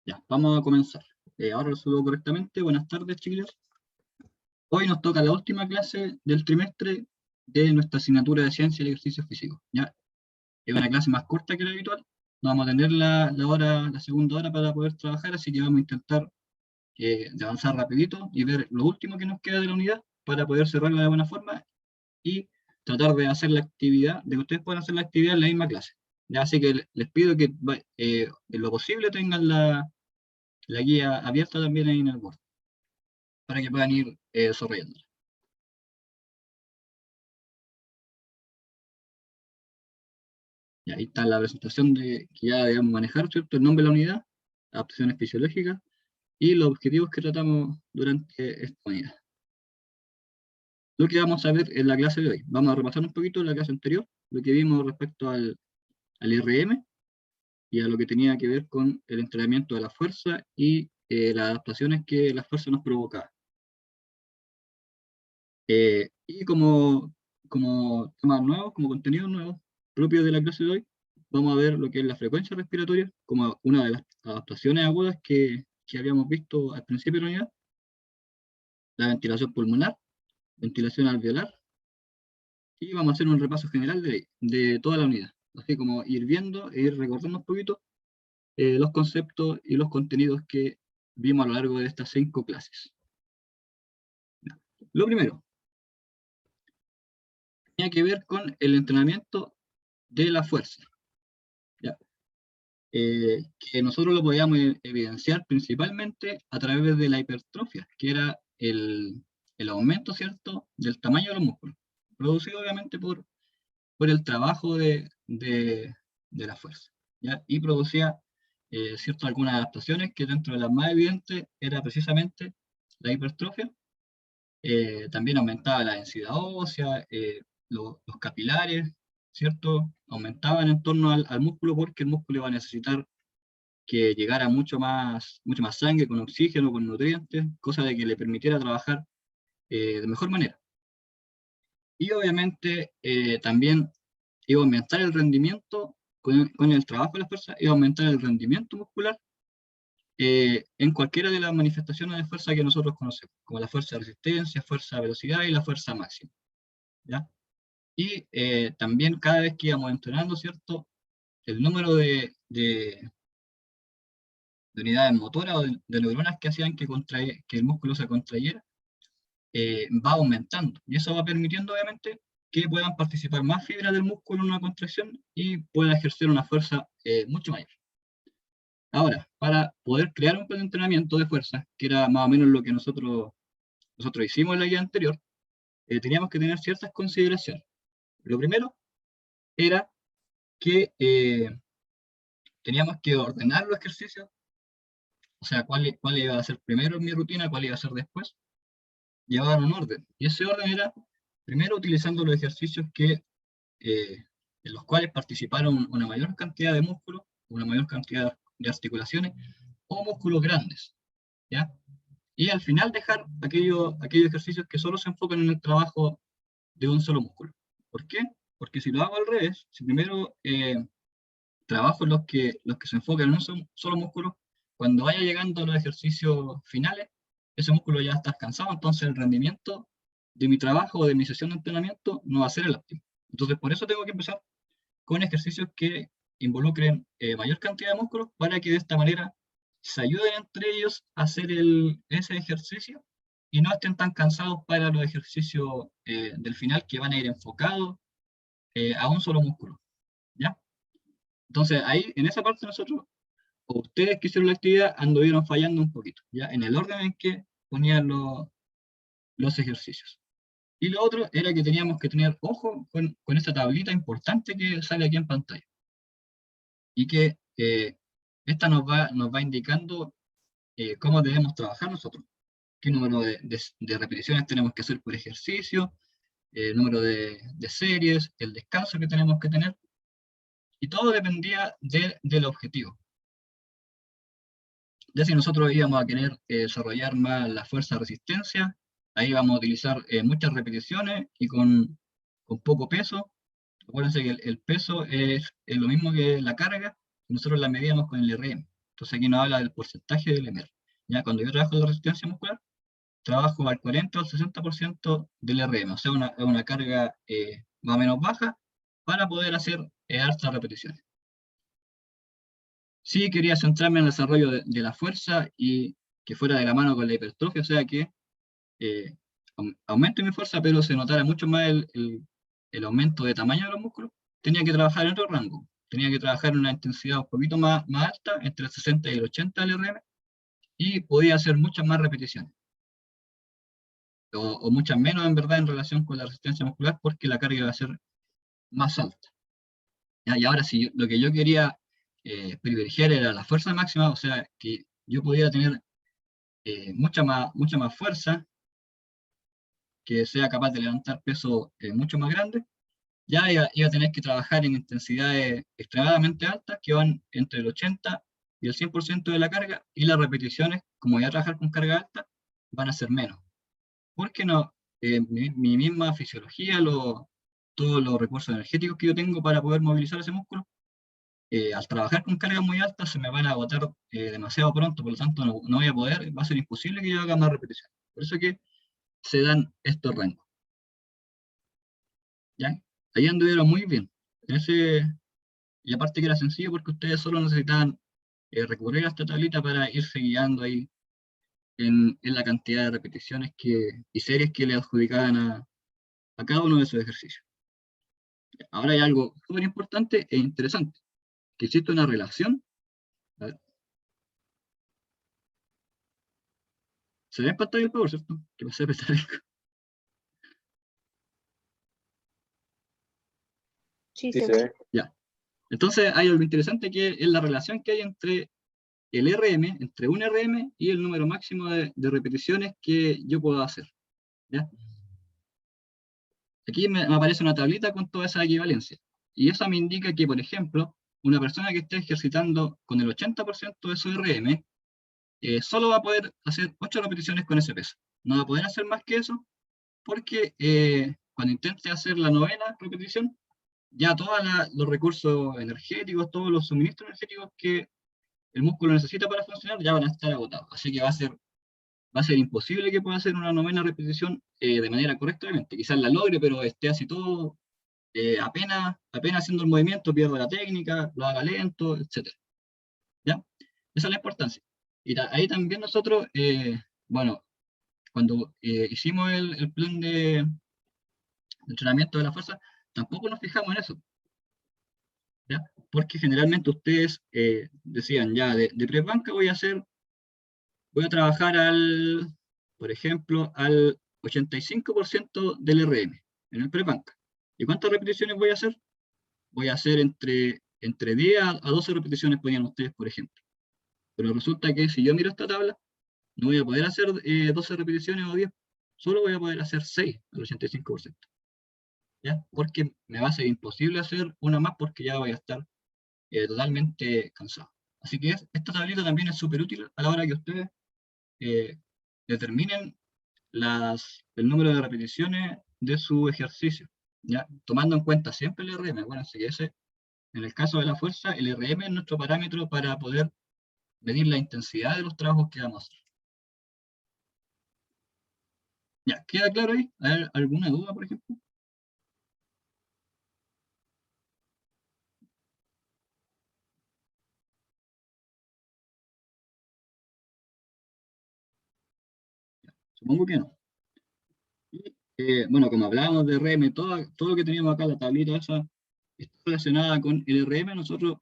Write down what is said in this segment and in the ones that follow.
Ya, vamos a comenzar. Ahora lo saludo correctamente. Buenas tardes, chiquillos. Hoy nos toca la última clase del trimestre de nuestra asignatura de Ciencia y Ejercicio Físico. ¿Ya? Es una clase más corta que la habitual. No vamos a tener la segunda hora para poder trabajar, así que vamos a intentar de avanzar rapidito y ver lo último que nos queda de la unidad para poder cerrarla de buena forma y tratar de hacer la actividad, de que ustedes puedan hacer la actividad en la misma clase. ¿Ya? Así que les pido que en lo posible tengan la guía abierta también ahí en el Word, para que puedan ir desarrollando. Y ahí está la presentación que ya debemos manejar, ¿cierto? El nombre de la unidad, adaptaciones fisiológicas y los objetivos que tratamos durante esta unidad. Lo que vamos a ver en la clase de hoy. Vamos a repasar un poquito la clase anterior, lo que vimos respecto al IRM y a lo que tenía que ver con el entrenamiento de la fuerza y las adaptaciones que la fuerza nos provocaba. Y como temas nuevos, como contenidos nuevos, propios de la clase de hoy, vamos a ver lo que es la frecuencia respiratoria, como una de las adaptaciones agudas que habíamos visto al principio de la unidad, la ventilación pulmonar, ventilación alveolar, y vamos a hacer un repaso general de toda la unidad, así como ir viendo e ir recordando un poquito los conceptos y los contenidos que vimos a lo largo de estas 5 clases. Lo primero, tenía que ver con el entrenamiento de la fuerza. ¿Ya? Que nosotros lo podíamos evidenciar principalmente a través de la hipertrofia, que era el aumento, ¿cierto?, del tamaño de los músculos, producido obviamente por el trabajo de la fuerza, ¿ya? Y producía ciertas algunas adaptaciones que dentro de las más evidentes era precisamente la hipertrofia. También aumentaba la densidad ósea, los capilares, ¿cierto? Aumentaban en torno al músculo porque el músculo iba a necesitar que llegara mucho más sangre con oxígeno, con nutrientes, cosa de que le permitiera trabajar de mejor manera. Y obviamente también iba a aumentar el rendimiento, con el trabajo de la fuerza, iba a aumentar el rendimiento muscular en cualquiera de las manifestaciones de fuerza que nosotros conocemos, como la fuerza de resistencia, fuerza de velocidad y la fuerza máxima. ¿Ya? Y también cada vez que íbamos entrenando, ¿cierto?, el número de unidades motoras o de neuronas que hacían que el músculo se contrayera, va aumentando. Y eso va permitiendo, obviamente, que puedan participar más fibras del músculo en una contracción y pueda ejercer una fuerza mucho mayor. Ahora, para poder crear un plan de entrenamiento de fuerza, que era más o menos lo que nosotros hicimos en la guía anterior, teníamos que tener ciertas consideraciones. Lo primero era que teníamos que ordenar los ejercicios, o sea, cuál iba a ser primero en mi rutina, cuál iba a ser después, llevar un orden. Y ese orden era, primero, utilizando los ejercicios en los cuales participaron una mayor cantidad de músculos, una mayor cantidad de articulaciones, o músculos grandes, ¿ya? Y al final dejar aquellos ejercicios que solo se enfocan en el trabajo de un solo músculo. ¿Por qué? Porque si lo hago al revés, si primero trabajo los que se enfocan en un solo músculo, cuando vaya llegando a los ejercicios finales, ese músculo ya está cansado, entonces el rendimiento de mi trabajo o de mi sesión de entrenamiento no va a ser el óptimo. Entonces por eso tengo que empezar con ejercicios que involucren mayor cantidad de músculos para que de esta manera se ayuden entre ellos a hacer ese ejercicio y no estén tan cansados para los ejercicios del final que van a ir enfocados a un solo músculo, ¿ya? Entonces ahí, en esa parte nosotros, o ustedes que hicieron la actividad, anduvieron fallando un poquito, ¿ya? En el orden en que ponían los ejercicios. Y lo otro era que teníamos que tener ojo con esta tablita importante que sale aquí en pantalla. Y que esta nos va indicando cómo debemos trabajar nosotros. Qué número de repeticiones tenemos que hacer por ejercicio, el número de series, el descanso que tenemos que tener. Y todo dependía del objetivo. Ya si nosotros íbamos a querer desarrollar más la fuerza de resistencia, ahí vamos a utilizar muchas repeticiones y con poco peso. Acuérdense que el peso es lo mismo que la carga, nosotros la medíamos con el RM. Entonces aquí nos habla del porcentaje del MR. Ya cuando yo trabajo en la resistencia muscular, trabajo al 40 o al 60% del RM, o sea, una carga más o menos baja para poder hacer hartas repeticiones. Sí quería centrarme en el desarrollo de la fuerza y que fuera de la mano con la hipertrofia, o sea que aumente mi fuerza, pero se notara mucho más el aumento de tamaño de los músculos. Tenía que trabajar en otro rango, tenía que trabajar en una intensidad un poquito más alta, entre el 60 y el 80 del RM, y podía hacer muchas más repeticiones. O muchas menos en verdad en relación con la resistencia muscular, porque la carga iba a ser más alta. ¿Ya? Y ahora si lo que yo quería privilegiar era la fuerza máxima, o sea, que yo pudiera tener mucha más fuerza, que sea capaz de levantar peso mucho más grande, ya iba a tener que trabajar en intensidades extremadamente altas, que van entre el 80 y el 100% de la carga, y las repeticiones, como voy a trabajar con carga alta, van a ser menos. Porque no, mi misma fisiología, todos los recursos energéticos que yo tengo para poder movilizar ese músculo, al trabajar con cargas muy altas se me van a agotar demasiado pronto, por lo tanto no voy a poder, va a ser imposible que yo haga más repeticiones. Por eso que se dan estos rangos. ¿Ya? Ahí anduvieron muy bien. Y aparte que era sencillo porque ustedes solo necesitaban recurrir a esta tablita para irse guiando ahí en la cantidad de repeticiones y series que le adjudicaban a cada uno de esos ejercicios. Ahora hay algo súper importante e interesante, que existe una relación. A ver, se ve en pantalla el Power, ¿cierto? Que pasé a pesar. Sí, Sí, se se ve. ve. Ya. Entonces hay algo interesante que es la relación que hay entre el RM, entre un RM y el número máximo de repeticiones que yo puedo hacer. ¿Ya? Aquí me aparece una tablita con toda esa equivalencia. Y eso me indica que, por ejemplo, una persona que esté ejercitando con el 80% de su RM, solo va a poder hacer 8 repeticiones con ese peso. No va a poder hacer más que eso, porque cuando intente hacer la novena repetición, ya todos los recursos energéticos, todos los suministros energéticos que el músculo necesita para funcionar, ya van a estar agotados. Así que va a ser imposible que pueda hacer una novena repetición de manera correcta, obviamente. Quizás la logre, pero esté así todo, apenas haciendo el movimiento, pierda la técnica, lo haga lento, etc. ¿Ya? Esa es la importancia. Y ahí también nosotros, bueno, cuando hicimos el plan de entrenamiento de la fuerza, tampoco nos fijamos en eso. ¿Ya? Porque generalmente ustedes decían, ya, de press banca voy a trabajar por ejemplo, al 85% del RM en el press banca. ¿Y cuántas repeticiones voy a hacer? Voy a hacer entre 10 a 12 repeticiones, podían ustedes, por ejemplo. Pero resulta que si yo miro esta tabla, no voy a poder hacer 12 repeticiones o 10, solo voy a poder hacer 6 al 85%. ¿Ya? Porque me va a ser imposible hacer una más porque ya voy a estar totalmente cansado. Así que esta tablita también es súper útil a la hora que ustedes determinen el número de repeticiones de su ejercicio, ¿ya? Tomando en cuenta siempre el RM. Bueno, así que en el caso de la fuerza, el RM es nuestro parámetro para poder medir la intensidad de los trabajos que vamos a hacer. ¿Ya? ¿Queda claro ahí? ¿Hay alguna duda, por ejemplo? Supongo que no. Y, bueno, como hablábamos de RM, todo lo que teníamos acá, la tablita esa, está relacionada con el RM. Nosotros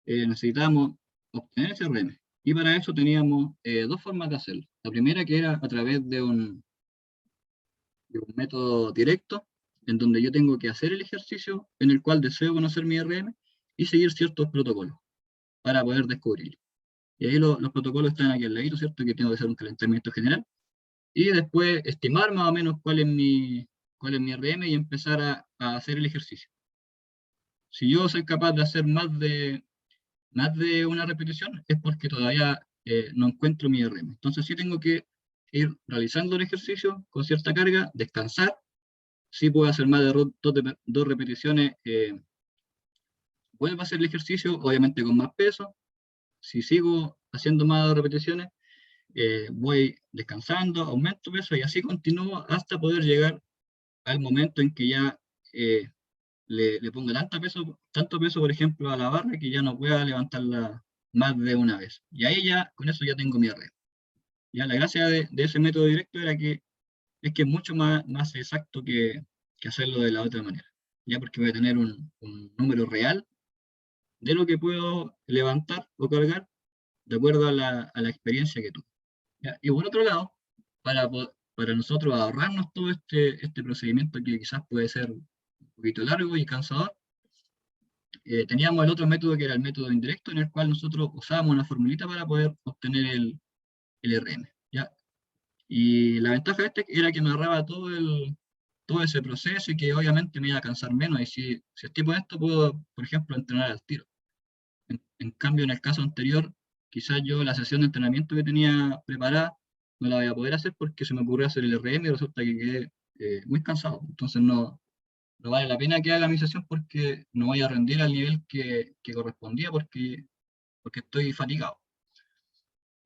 necesitábamos obtener ese RM. Y para eso teníamos dos formas de hacerlo. La primera que era a través de un método directo, en donde yo tengo que hacer el ejercicio en el cual deseo conocer mi RM y seguir ciertos protocolos para poder descubrirlo. Y ahí los protocolos están aquí al ladito, ¿cierto? Que tengo que hacer un calentamiento general y después estimar más o menos cuál es mi RM y empezar a hacer el ejercicio. Si yo soy capaz de hacer más de una repetición, es porque todavía no encuentro mi RM. Entonces sí tengo que ir realizando el ejercicio con cierta carga, descansar. Sí puedo hacer más de dos repeticiones, vuelvo a hacer el ejercicio, obviamente con más peso. Si sigo haciendo más repeticiones, voy descansando, aumento peso y así continúo hasta poder llegar al momento en que ya le pongo tanto peso, por ejemplo, a la barra que ya no pueda levantarla más de una vez. Y ahí ya, con eso ya tengo mi red. Ya la gracia de ese método directo es que es mucho más exacto que hacerlo de la otra manera. Ya porque voy a tener un número real de lo que puedo levantar o cargar de acuerdo a la experiencia que tuve. ¿Ya? Y por otro lado, para nosotros ahorrarnos todo este procedimiento que quizás puede ser un poquito largo y cansador, teníamos el otro método que era el método indirecto, en el cual nosotros usábamos una formulita para poder obtener el RM. ¿Ya? Y la ventaja de este era que me ahorraba todo ese proceso y que obviamente me iba a cansar menos. Y si estoy con esto, puedo, por ejemplo, entrenar al tiro. En cambio, en el caso anterior, quizás yo la sesión de entrenamiento que tenía preparada no la voy a poder hacer porque se me ocurrió hacer el RM y resulta que quedé muy cansado. Entonces no vale la pena que haga mi sesión porque no voy a rendir al nivel que correspondía porque estoy fatigado.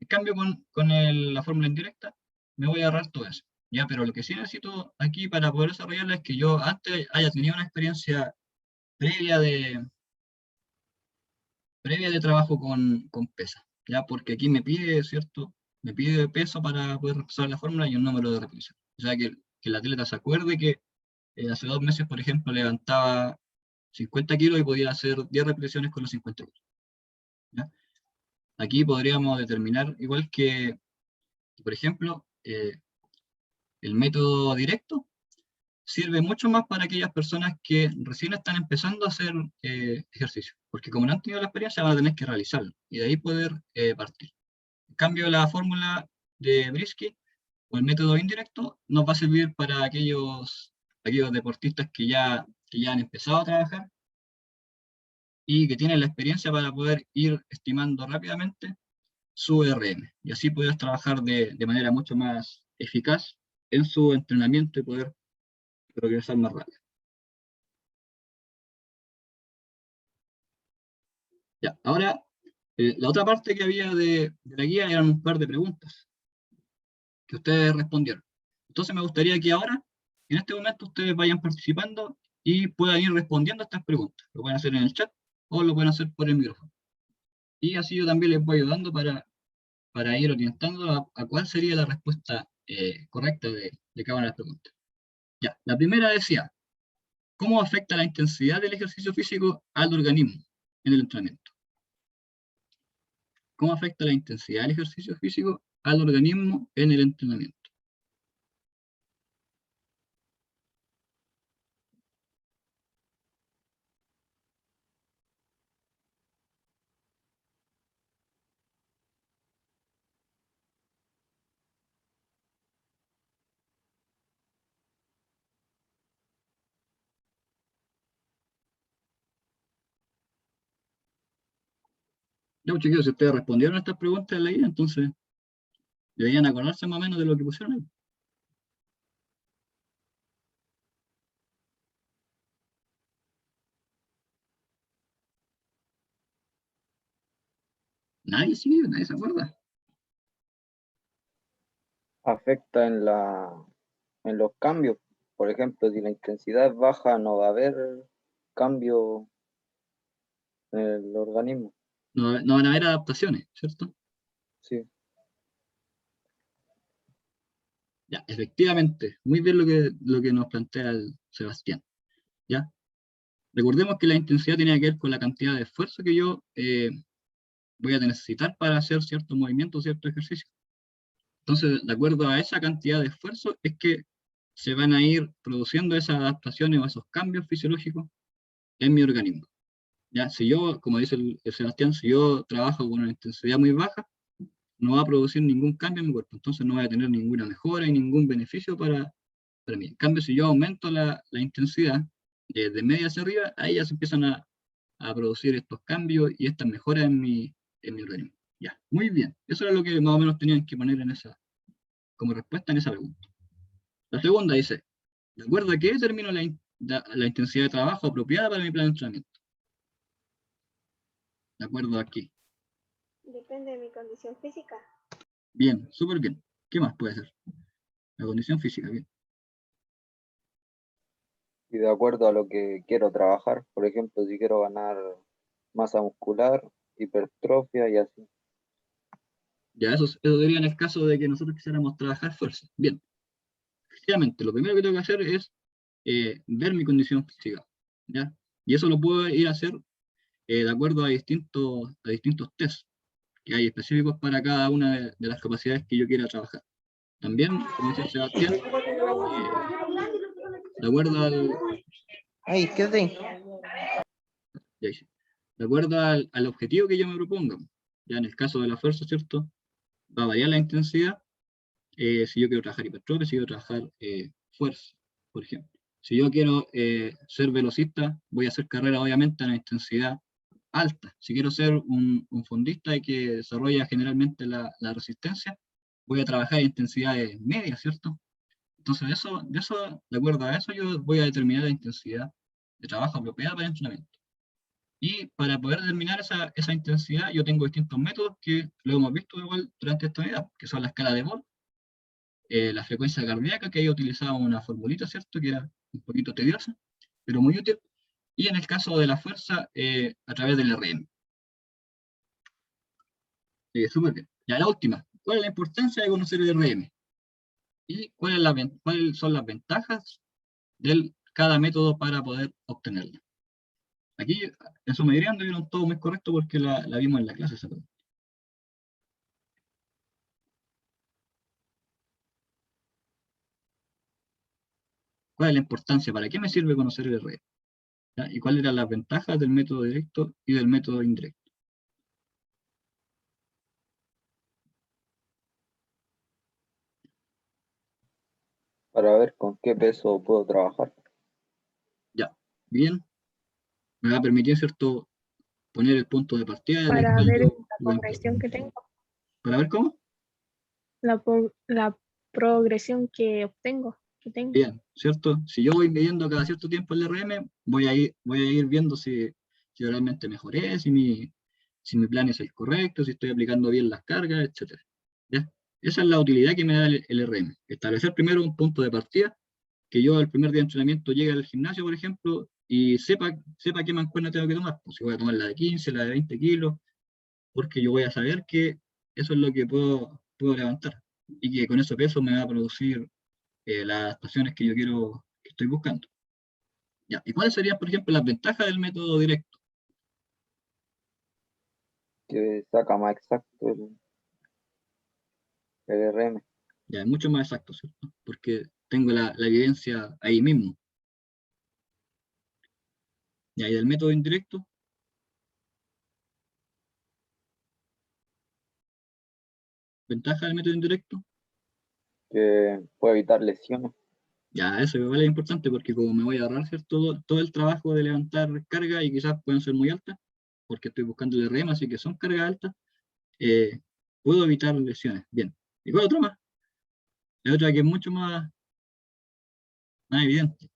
En cambio, la fórmula indirecta, me voy a ahorrar todo eso. Ya, pero lo que sí necesito aquí para poder desarrollarla es que yo antes haya tenido una experiencia previa de trabajo con pesa, ¿ya? Porque aquí me pide, ¿cierto? Me pide peso para poder repasar la fórmula y un número de repetición. O sea, que el atleta se acuerde que hace 2 meses, por ejemplo, levantaba 50 kilos y podía hacer 10 repeticiones con los 50 kilos. ¿Ya? Aquí podríamos determinar, igual que, por ejemplo, el método directo sirve mucho más para aquellas personas que recién están empezando a hacer ejercicio, porque como no han tenido la experiencia van a tener que realizarlo y de ahí poder partir. En cambio, la fórmula de Brisky o el método indirecto nos va a servir para aquellos deportistas que ya han empezado a trabajar y que tienen la experiencia para poder ir estimando rápidamente su RM y así poder trabajar de manera mucho más eficaz en su entrenamiento y poder progresar más rápido. Ya, ahora, la otra parte que había de la guía eran un par de preguntas que ustedes respondieron. Entonces me gustaría que ahora, en este momento, ustedes vayan participando y puedan ir respondiendo a estas preguntas. Lo pueden hacer en el chat o lo pueden hacer por el micrófono. Y así yo también les voy ayudando para ir orientando a cuál sería la respuesta correcta de cada una de las preguntas. Ya, la primera decía, ¿cómo afecta la intensidad del ejercicio físico al organismo en el entrenamiento? ¿Cómo afecta la intensidad del ejercicio físico al organismo en el entrenamiento? Ya, pues, chiquillos, si ustedes respondieron a estas preguntas en la guía, entonces deberían acordarse más o menos de lo que pusieron ahí. Nadie sigue, nadie se acuerda. Afecta en los cambios. Por ejemplo, si la intensidad es baja, no va a haber cambio en el organismo. No van a haber adaptaciones, ¿cierto? Sí. Ya, efectivamente, muy bien lo que nos plantea el Sebastián. ¿Ya? Recordemos que la intensidad tiene que ver con la cantidad de esfuerzo que yo voy a necesitar para hacer cierto movimiento, cierto ejercicio. Entonces, de acuerdo a esa cantidad de esfuerzo, es que se van a ir produciendo esas adaptaciones o esos cambios fisiológicos en mi organismo. Ya, si yo, como dice el Sebastián, si yo trabajo con una intensidad muy baja, no va a producir ningún cambio en mi cuerpo, entonces no voy a tener ninguna mejora y ningún beneficio para mí. En cambio, si yo aumento la intensidad de media hacia arriba, ahí ya se empiezan a producir estos cambios y estas mejoras en mi organismo. Ya, muy bien. Eso era lo que más o menos tenían que poner como respuesta en esa pregunta. La segunda dice, ¿de acuerdo a qué determino la intensidad de trabajo apropiada para mi plan de entrenamiento? ¿De acuerdo a qué? Depende de mi condición física. Bien, súper bien. ¿Qué más puede ser? La condición física, bien. Y de acuerdo a lo que quiero trabajar, por ejemplo, si quiero ganar masa muscular, hipertrofia y así. Ya, eso sería en el caso de que nosotros quisiéramos trabajar fuerza. Bien, efectivamente, lo primero que tengo que hacer es ver mi condición física, ¿ya? Y eso lo puedo ir a hacer de acuerdo a distintos test que hay específicos para cada una de las capacidades que yo quiera trabajar. También, como dice Sebastián, eh, de acuerdo al, Ay, quédate. ya hice, de acuerdo al objetivo que yo me proponga. Ya en el caso de la fuerza, ¿cierto? Va a variar la intensidad, si yo quiero trabajar hipertrofia, si quiero trabajar fuerza, por ejemplo. Si yo quiero ser velocista, voy a hacer carrera obviamente a una intensidad alta. Si quiero ser un fondista y que desarrolla generalmente la resistencia, voy a trabajar en intensidades medias, ¿cierto? Entonces, de acuerdo a eso, yo voy a determinar la intensidad de trabajo apropiada para el entrenamiento. Y para poder determinar esa intensidad, yo tengo distintos métodos que lo hemos visto igual durante esta unidad, que son la escala de Bohr, la frecuencia cardíaca, que ahí utilizaba una formulita, ¿cierto? Que era un poquito tediosa, pero muy útil. Y en el caso de la fuerza, a través del RM. Súper bien. Ya la última. ¿Cuál es la importancia de conocer el RM? ¿Y cuáles son las ventajas de cada método para poder obtenerla? Aquí, en su mayoría, anduvieron todo muy correcto porque la vimos en la clase. ¿Sabes? ¿Cuál es la importancia? ¿Para qué me sirve conocer el RM? ¿Ya? ¿Y cuáles eran las ventajas del método directo y del método indirecto? Para ver con qué peso puedo trabajar. Ya, bien. Me va a permitir, ¿cierto?, poner el punto de partida desde el Para cual ver la yo progresión que tengo, para ver cómo. la progresión que obtengo, que tengo. Bien, ¿cierto? Si yo voy midiendo cada cierto tiempo el RM, voy a ir viendo si realmente mejoré, si mi plan es el correcto, si estoy aplicando bien las cargas, etc. ¿Ya? Esa es la utilidad que me da el RM. Establecer primero un punto de partida, que yo el primer día de entrenamiento llegue al gimnasio, por ejemplo, y sepa qué mancuerna tengo que tomar. Pues si voy a tomar la de 15, la de 20 kilos, porque yo voy a saber que eso es lo que puedo levantar y que con ese peso me va a producir las adaptaciones que yo que estoy buscando. Ya. ¿Y cuáles serían, por ejemplo, las ventajas del método directo? Que saca más exacto el RM. Ya, es mucho más exacto, ¿cierto? Porque tengo la evidencia ahí mismo. Ya, y del método indirecto, ventaja del método indirecto, Que puede evitar lesiones. ya, eso igual es importante porque como me voy a ahorrar, ¿cierto? Todo el trabajo de levantar carga y quizás pueden ser muy altas, porque estoy buscando el RM, así que son cargas altas, eh, puedo evitar lesiones. Bien. ¿Y cuál otra más? La otra que es mucho más evidente.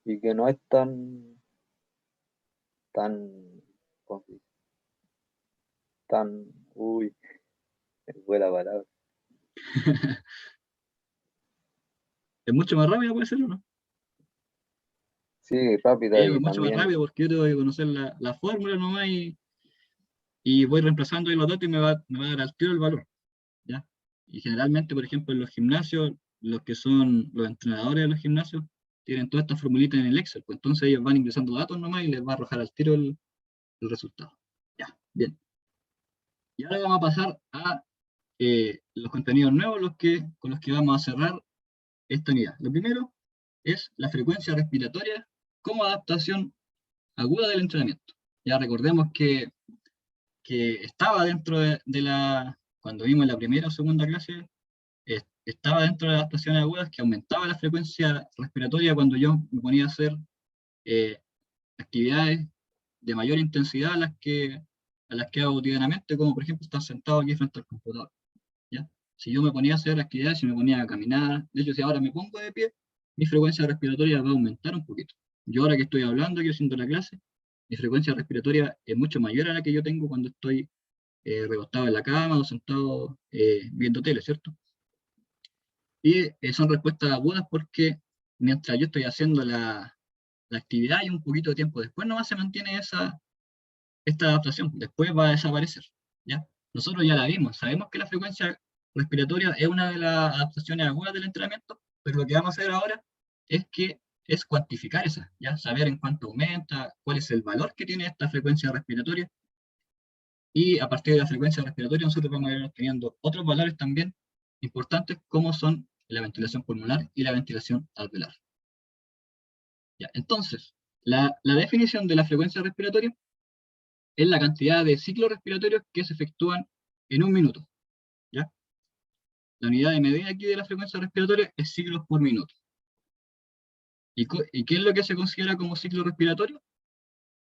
Y que no es tan, ¿cómo se dice? Uy, fue la palabra. Es mucho más rápido, puede ser, ¿o no? Sí, rápida Es y mucho más también rápido porque yo tengo que conocer la fórmula nomás y voy reemplazando ahí los datos y me va a dar al tiro el valor, ¿ya? Y generalmente, por ejemplo, en los gimnasios, los que son los entrenadores de los gimnasios, tienen todas estas formulitas en el Excel, pues entonces ellos van ingresando datos nomás y les va a arrojar al tiro el resultado. Ya, bien. Y ahora vamos a pasar a los contenidos nuevos con los que vamos a cerrar esta unidad. Lo primero es la frecuencia respiratoria como adaptación aguda del entrenamiento. Ya recordemos que estaba dentro cuando vimos la primera o segunda clase, estaba dentro de las adaptaciones agudas que aumentaba la frecuencia respiratoria cuando yo me ponía a hacer eh, actividades de mayor intensidad a las que hago cotidianamente, como por ejemplo estar sentado aquí frente al computador. ¿Ya? Si yo me ponía a hacer actividades, si me ponía a caminar, de hecho si ahora me pongo de pie, mi frecuencia respiratoria va a aumentar un poquito. Yo ahora que estoy hablando, aquí haciendo la clase, mi frecuencia respiratoria es mucho mayor a la que yo tengo cuando estoy recostado en la cama o sentado viendo tele, ¿cierto? Y son respuestas agudas porque mientras yo estoy haciendo la actividad y un poquito de tiempo después nomás se mantiene esta adaptación, después va a desaparecer, ¿ya? Nosotros ya la vimos, sabemos que la frecuencia respiratoria es una de las adaptaciones agudas del entrenamiento, pero lo que vamos a hacer ahora es cuantificar esa, ¿ya? Saber en cuánto aumenta, cuál es el valor que tiene esta frecuencia respiratoria, y a partir de la frecuencia respiratoria nosotros vamos a ir obteniendo otros valores también importantes, como son la ventilación pulmonar y la ventilación alveolar. ¿Ya? Entonces, la definición de la frecuencia respiratoria es la cantidad de ciclos respiratorios que se efectúan en un minuto, ¿ya? La unidad de medida aquí de la frecuencia respiratoria es ciclos por minuto. ¿Y qué es lo que se considera como ciclo respiratorio?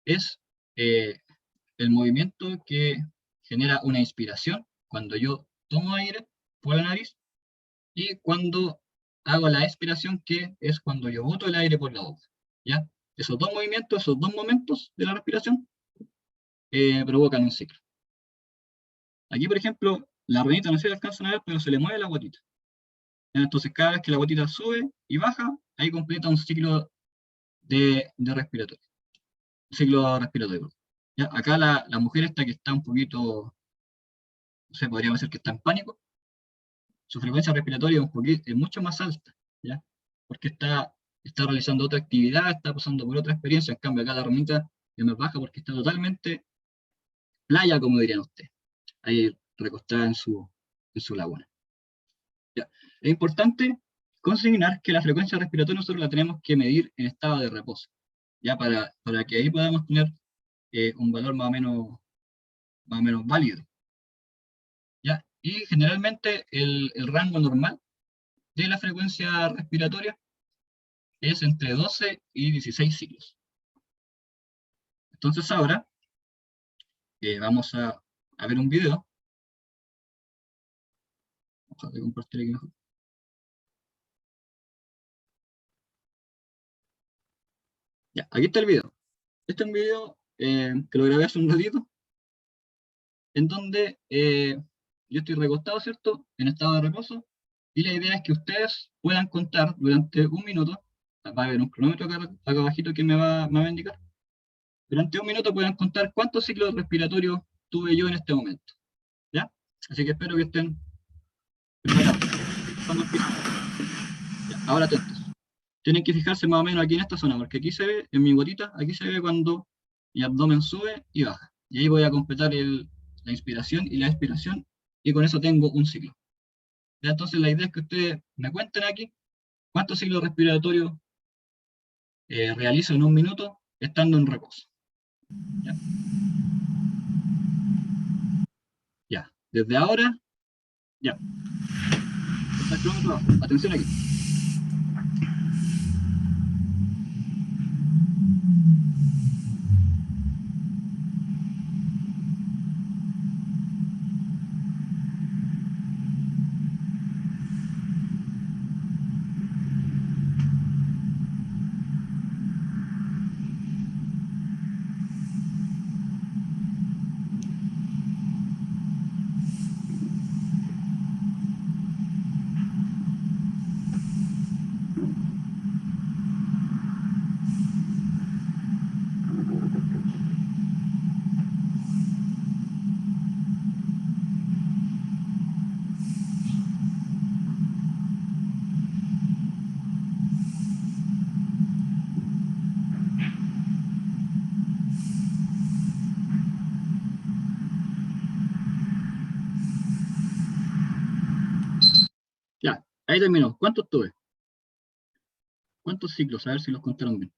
Es el movimiento que genera una inspiración cuando yo tomo aire por la nariz y cuando hago la expiración, que es cuando yo boto el aire por la boca, ¿ya? Esos dos movimientos, esos dos momentos de la respiración provocan un ciclo. Aquí, por ejemplo, la ruedita no se alcanza a ver, pero se le mueve la guatita. Entonces, cada vez que la guatita sube y baja, ahí completa un ciclo de respiratorio. Ciclo respiratorio. ¿Ya? Acá la mujer esta que está un poquito, no sé, podríamos decir que está en pánico, su frecuencia respiratoria es mucho más alta, ¿ya? Porque está realizando otra actividad, está pasando por otra experiencia. En cambio, acá la ramita es más baja porque está totalmente playa, como dirían ustedes, ahí recostada en su laguna. ¿Ya? Es importante consignar que la frecuencia respiratoria nosotros la tenemos que medir en estado de reposo, ya para que ahí podamos tener un valor más o menos válido. ¿Ya? Y generalmente el rango normal de la frecuencia respiratoria es entre 12 y 16 ciclos. Entonces ahora vamos a ver un video. Vamos a compartir aquí mejor. Ya, aquí está el video. Este es un video que lo grabé hace un ratito, en donde yo estoy recostado, ¿cierto? En estado de reposo, y la idea es que ustedes puedan contar durante un minuto, va a haber un cronómetro acá abajito que me va a indicar, durante un minuto puedan contar cuántos ciclos respiratorios tuve yo en este momento, ¿ya? Así que espero que estén preparados. Cuando empiecen. Ya, ahora atentos. Tienen que fijarse más o menos aquí en esta zona, porque aquí se ve, en mi gotita, aquí se ve cuando mi abdomen sube y baja. Y ahí voy a completar la inspiración y la expiración, y con eso tengo un ciclo. ¿Ya? Entonces la idea es que ustedes me cuenten aquí cuántos ciclos respiratorios realizo en un minuto estando en reposo. ¿Ya? Ya, desde ahora, ya. Está el cronómetro abajo. Atención aquí. Ya, ahí terminó. ¿Cuántos tuve? ¿Cuántos ciclos? A ver si los contaron bien.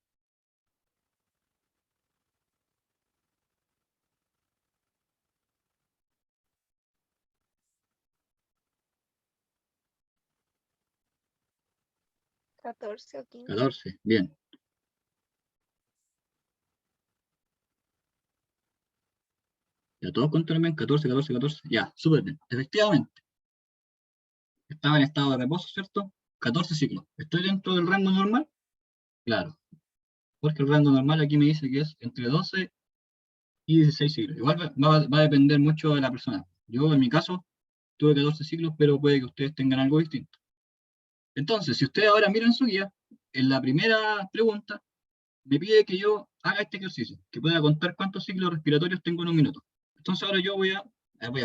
¿14 o 15? 14, bien. Ya todos contaron bien, 14, 14, 14. Ya, súper bien. Efectivamente. Estaba en estado de reposo, ¿cierto? 14 ciclos. ¿Estoy dentro del rango normal? Claro. porque el rango normal aquí me dice que es entre 12 y 16 ciclos. Igual va a depender mucho de la persona. Yo, en mi caso, tuve 14 ciclos, pero puede que ustedes tengan algo distinto. Entonces, si ustedes ahora miran su guía, en la primera pregunta, me pide que yo haga este ejercicio, que pueda contar cuántos ciclos respiratorios tengo en un minuto. Entonces ahora yo voy a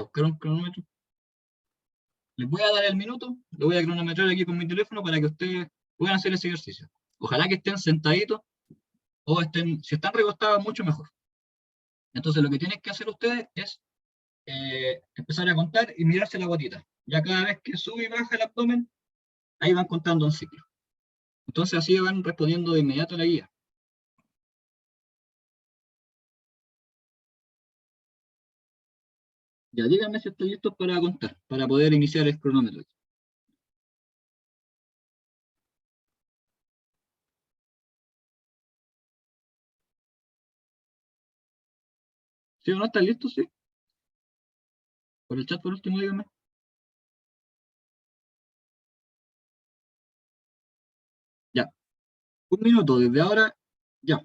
buscar un cronómetro. Les voy a dar el minuto, lo voy a cronometrar aquí con mi teléfono para que ustedes puedan hacer ese ejercicio. Ojalá que estén sentaditos o si están recostados, mucho mejor. Entonces lo que tienen que hacer ustedes es empezar a contar y mirarse la guatita. Ya cada vez que sube y baja el abdomen, ahí van contando un ciclo. Entonces así van respondiendo de inmediato a la guía. Ya díganme si están listos para contar, para poder iniciar el cronómetro. ¿Sí o no están listos? Sí. Por el chat por último, díganme. Ya. Un minuto desde ahora, ya.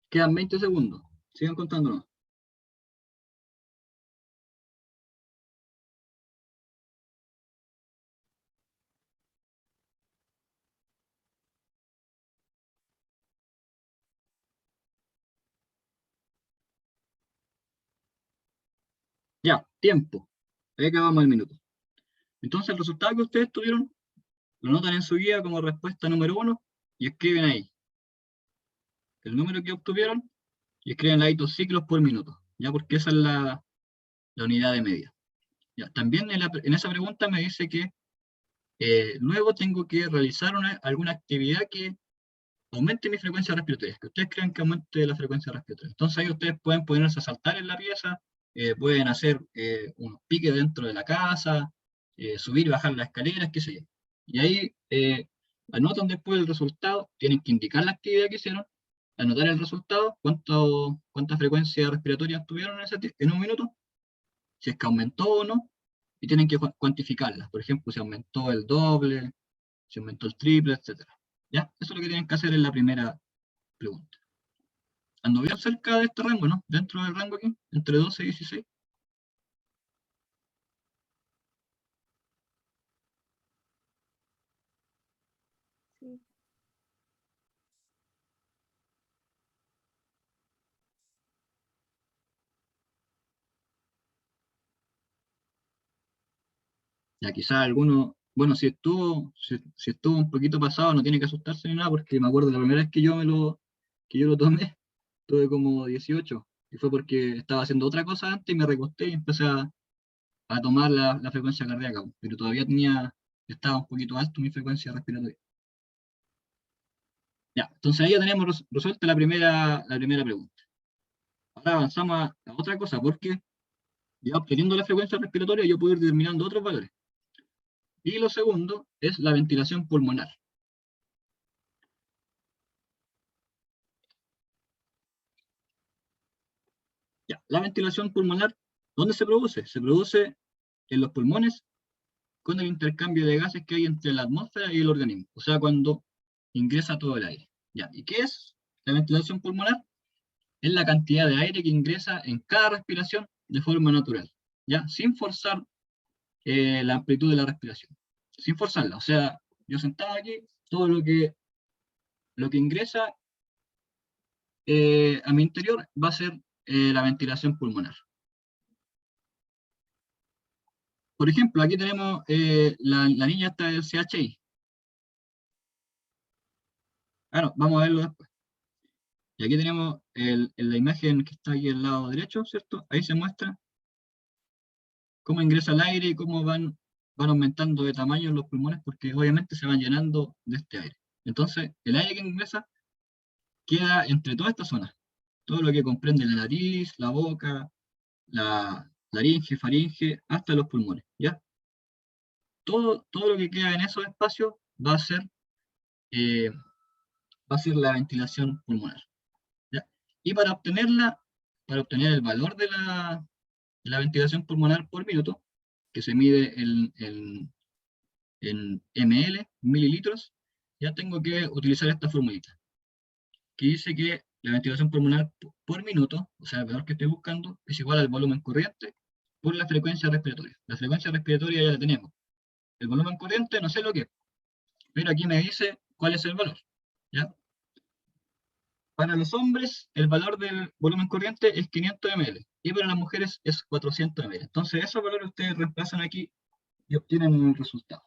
Quedan 20 segundos. Sigan contándonos. Ya, tiempo. Ahí acabamos el minuto. Entonces el resultado que ustedes tuvieron lo anotan en su guía como respuesta número 1 y escriben ahí el número que obtuvieron y escriben ahí 2 ciclos por minuto. Ya, porque esa es la unidad de media. Ya, también en esa pregunta me dice que luego tengo que realizar alguna actividad que aumente mi frecuencia respiratoria, que ustedes crean que aumente la frecuencia respiratoria. Entonces ahí ustedes pueden ponerse a saltar en la pieza, pueden hacer unos piques dentro de la casa, subir y bajar las escaleras, qué sé yo. Y ahí anotan después el resultado, tienen que indicar la actividad que hicieron, anotar el resultado, cuánta frecuencia respiratoria tuvieron en un minuto, si es que aumentó o no, y tienen que cuantificarlas. Por ejemplo, si aumentó el doble, si aumentó el triple, etc. ¿Ya? Eso es lo que tienen que hacer en la primera pregunta. Ando bien cerca de este rango, ¿no? Dentro del rango aquí, entre 12 y 16. Sí. Ya quizás alguno, bueno, si estuvo un poquito pasado, no tiene que asustarse ni nada, porque me acuerdo la primera vez que yo lo tomé, tuve como 18, y fue porque estaba haciendo otra cosa antes y me recosté y empecé a tomar la frecuencia cardíaca, pero todavía estaba un poquito alto mi frecuencia respiratoria. Ya, entonces ahí ya tenemos resuelta la primera pregunta. Ahora avanzamos a otra cosa, porque ya obteniendo la frecuencia respiratoria yo puedo ir determinando otros valores. Y lo segundo es la ventilación pulmonar. Ya, la ventilación pulmonar, ¿dónde se produce? Se produce en los pulmones con el intercambio de gases que hay entre la atmósfera y el organismo, o sea, cuando ingresa todo el aire. Ya, ¿y qué es la ventilación pulmonar? Es la cantidad de aire que ingresa en cada respiración de forma natural, ya, sin forzar la amplitud de la respiración, sin forzarla. O sea, yo sentado aquí, todo lo que ingresa a mi interior va a ser la ventilación pulmonar. Por ejemplo, aquí tenemos la niña esta del CHI. Ah, no, vamos a verlo después. Y aquí tenemos la imagen que está aquí al lado derecho, ¿cierto? Ahí se muestra cómo ingresa el aire y cómo van aumentando de tamaño los pulmones, porque obviamente se van llenando de este aire. Entonces, el aire que ingresa queda entre todas estas zonas, todo lo que comprende la nariz, la boca, la laringe, faringe, hasta los pulmones, ¿ya? Todo lo que queda en esos espacios va a ser la ventilación pulmonar, ¿ya? Y para obtener el valor de la ventilación pulmonar por minuto, que se mide en ml, mililitros, ya tengo que utilizar esta formulita, que dice que la ventilación pulmonar por minuto, o sea, el valor que estoy buscando, es igual al volumen corriente por la frecuencia respiratoria. La frecuencia respiratoria ya la tenemos. El volumen corriente no sé lo que es, pero aquí me dice cuál es el valor, ¿ya? Para los hombres, el valor del volumen corriente es 500 ml, y para las mujeres es 400 ml. Entonces, esos valores ustedes reemplazan aquí y obtienen el resultado.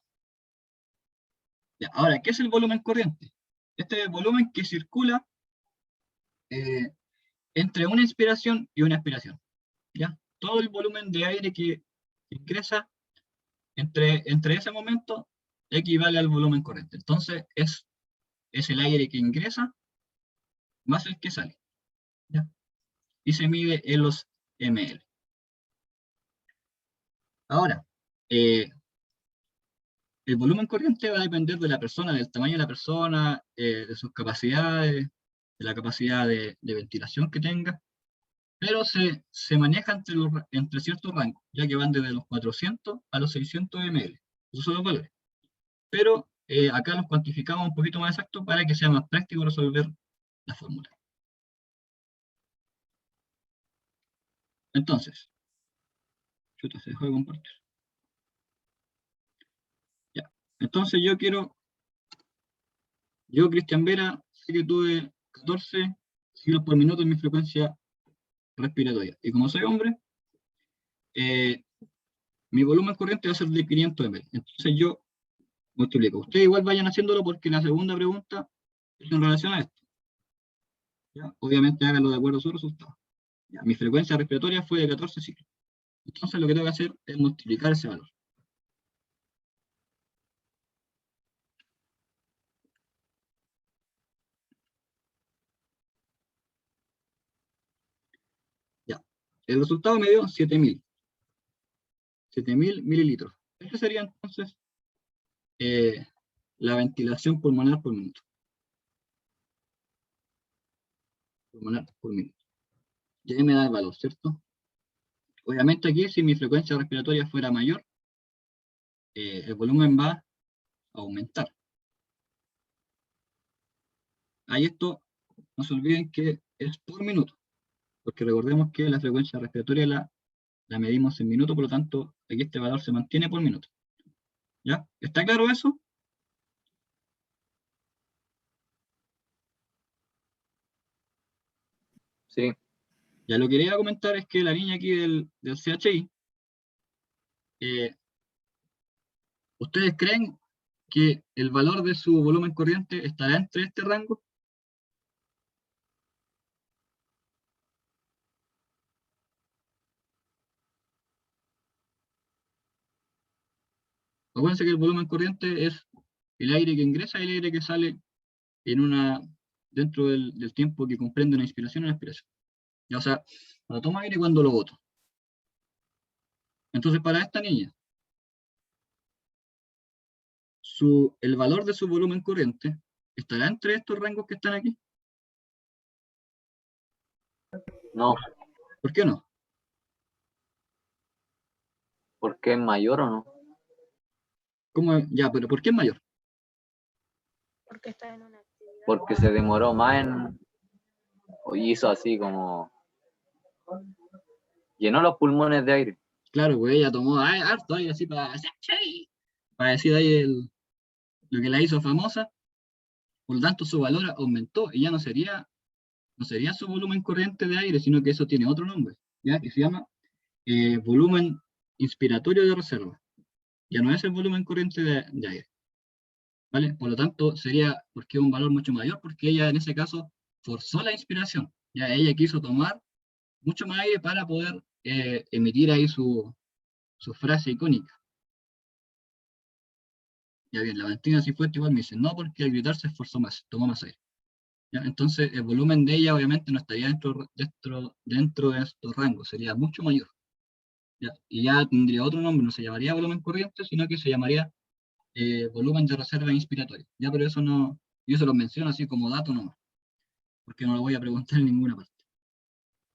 Ya, ahora, ¿qué es el volumen corriente? Este es el volumen que circula entre una inspiración y una expiración, ¿ya? Todo el volumen de aire que ingresa entre ese momento equivale al volumen corriente. Entonces, es el aire que ingresa más el que sale, ¿ya? Y se mide en los ml. Ahora, el volumen corriente va a depender de la persona, del tamaño de la persona, de sus capacidades, de la capacidad de ventilación que tenga, pero se maneja entre ciertos rangos, ya que van desde los 400 a los 600 ml. Esos son los valores. Pero acá los cuantificamos un poquito más exactos para que sea más práctico resolver la fórmula. Entonces, chuta, se dejó de compartir. Ya. Entonces yo, Cristian Vera, sé que tuve 14 ciclos por minuto en mi frecuencia respiratoria. Y como soy hombre, mi volumen corriente va a ser de 500 ml. Entonces yo multiplico. Ustedes igual vayan haciéndolo porque la segunda pregunta es en relación a esto, ¿ya? Obviamente háganlo de acuerdo a su resultado. Ya, mi frecuencia respiratoria fue de 14 ciclos. Entonces lo que tengo que hacer es multiplicar ese valor. Ya. El resultado me dio 7000 mililitros. Este sería entonces la ventilación pulmonar por minuto. Y ahí me da el valor, ¿cierto? Obviamente aquí, si mi frecuencia respiratoria fuera mayor, el volumen va a aumentar. Ahí esto, no se olviden que es por minuto, porque recordemos que la frecuencia respiratoria la medimos en minuto, por lo tanto, aquí este valor se mantiene por minuto. ¿Ya? ¿Está claro eso? Sí. Ya lo que quería comentar es que la niña aquí del CHI, ¿ustedes creen que el valor de su volumen corriente estará entre este rango? Acuérdense que el volumen corriente es el aire que ingresa y el aire que sale dentro del tiempo que comprende una inspiración y una expiración. Ya, o sea, cuando tomo aire y cuando lo boto. Entonces, para esta niña, el valor de su volumen corriente estará entre estos rangos que están aquí. No, ¿Por qué no? porque es mayor o no. ¿Cómo? Ya, pero ¿por qué es mayor? Porque está en una actividad. Porque se demoró más o hizo así como llenó los pulmones de aire. Claro, pues ella tomó harto aire así para decir ahí lo que la hizo famosa. Por lo tanto, su valor aumentó y ya no sería su volumen corriente de aire, sino que eso tiene otro nombre, ¿ya? Que se llama volumen inspiratorio de reserva. Ya no es el volumen corriente de aire, ¿vale? Por lo tanto, sería porque es un valor mucho mayor, porque ella en ese caso forzó la inspiración. Ya ella quiso tomar mucho más aire para poder emitir ahí su su frase icónica. Ya bien, la Valentina Cifuentes igual me dice, no, porque al gritar se esforzó más, tomó más aire. ¿Ya? Entonces, el volumen de ella obviamente no estaría dentro de estos rangos, sería mucho mayor. ¿Ya? Y ya tendría otro nombre, no se llamaría volumen corriente, sino que se llamaría volumen de reserva inspiratoria. Ya, pero eso no, yo se lo menciono así como dato nomás, porque no lo voy a preguntar en ninguna parte.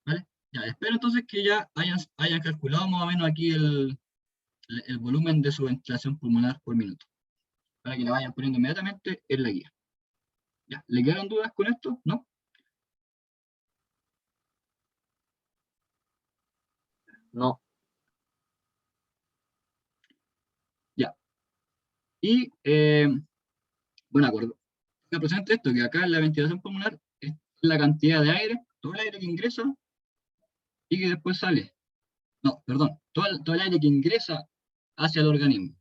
¿Vale? Ya, espero entonces que ya hayan calculado más o menos aquí el volumen de su ventilación pulmonar por minuto, para que la vayan poniendo inmediatamente en la guía. ¿Ya? ¿Le quedaron dudas con esto? ¿No? No. Ya. Y, bueno, acuerdo. Me presenta esto, que acá en la ventilación pulmonar es la cantidad de aire, todo el aire que ingresa y que después sale. No, perdón, todo el aire que ingresa hacia el organismo.